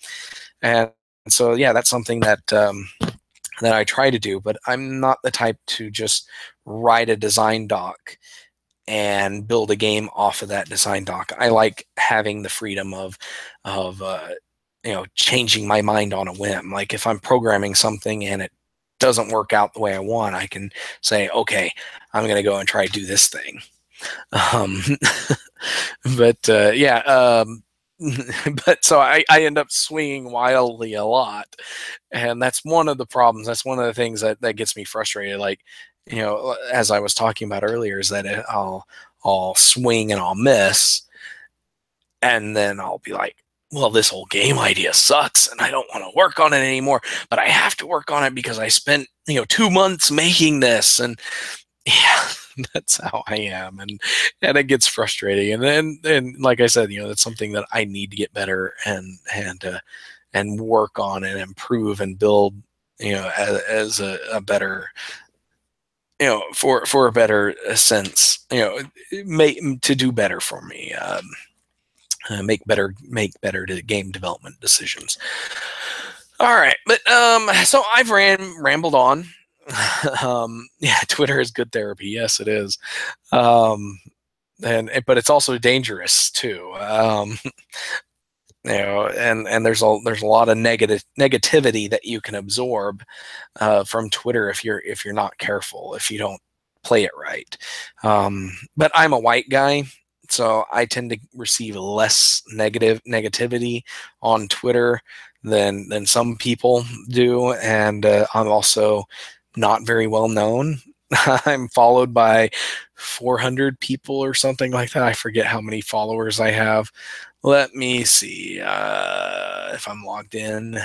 S1: And so, yeah, that's something that I try to do, but I'm not the type to just write a design doc and build a game off of that design doc. I like having the freedom of changing my mind on a whim. Like, if I'm programming something and it doesn't work out the way I want, I can say, okay, I'm going to go and try to do this thing. But yeah. But so I end up swinging wildly a lot, and that's one of the problems. That's one of the things that gets me frustrated. Like, as I was talking about earlier, is that I'll swing and I'll miss, and then I'll be like, well, this whole game idea sucks, and I don't want to work on it anymore. But I have to work on it because I spent 2 months making this, and yeah. That's how I am, and it gets frustrating. And like I said, that's something that I need to get better and work on and improve and build, as a better, for a better sense, to do better for me, make better game development decisions. All right, but so I've rambled on. Yeah, Twitter is good therapy. Yes, it is. But it's also dangerous too. And there's a lot of negativity that you can absorb from Twitter if you're not careful, if you don't play it right. But I'm a white guy, so I tend to receive less negativity on Twitter than some people do, and I'm also not very well known. I'm followed by 400 people or something like that. I forget how many followers I have. Let me see if I'm logged in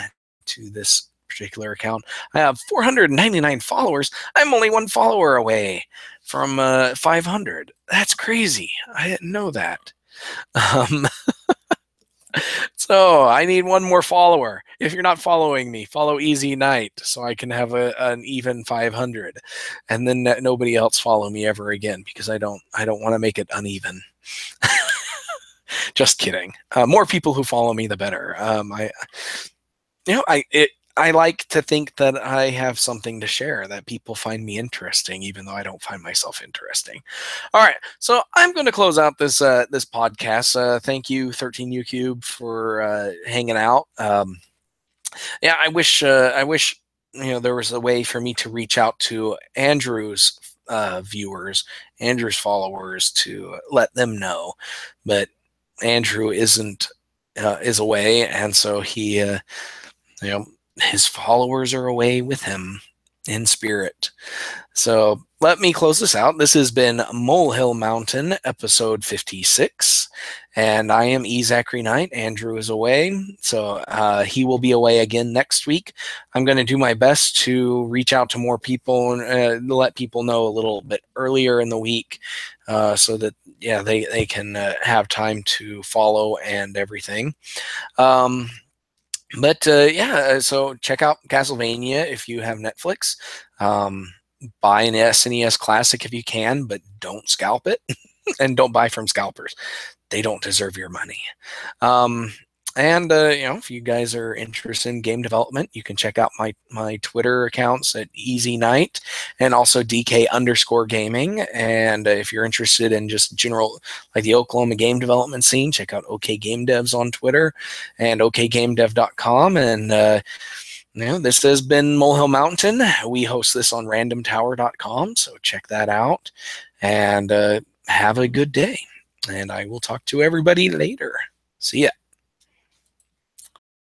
S1: to this particular account. I have 499 followers. I'm only 1 follower away from 500. That's crazy. I didn't know that. So I need 1 more follower. If you're not following me, follow Easy Night so I can have an even 500, and then nobody else follow me ever again, because I don't want to make it uneven. Just kidding. More people who follow me, the better. I like to think that I have something to share, that people find me interesting, even though I don't find myself interesting. All right, so I'm going to close out this this podcast. Thank you, 13UCube, for hanging out. Yeah, I wish there was a way for me to reach out to Andrew's viewers, Andrew's followers, to let them know, but Andrew is away, and so he his followers are away with him in spirit. So let me close this out. This has been Molehill Mountain, episode 56, and I am Zachary Knight. Andrew is away, so he will be away again next week. I'm going to do my best to reach out to more people and let people know a little bit earlier in the week, so that they can have time to follow and everything. But yeah, so check out Castlevania if you have Netflix. Buy an SNES Classic if you can, but don't scalp it. And don't buy from scalpers. They don't deserve your money. And if you guys are interested in game development, you can check out my Twitter accounts at Easy Night and also DK_gaming. And if you're interested in just general, like the Oklahoma game development scene, check out OK Game Devs on Twitter and okgamedev.com. And this has been Molehill Mountain. We host this on randomtower.com, so check that out. And have a good day. And I will talk to everybody later. See ya.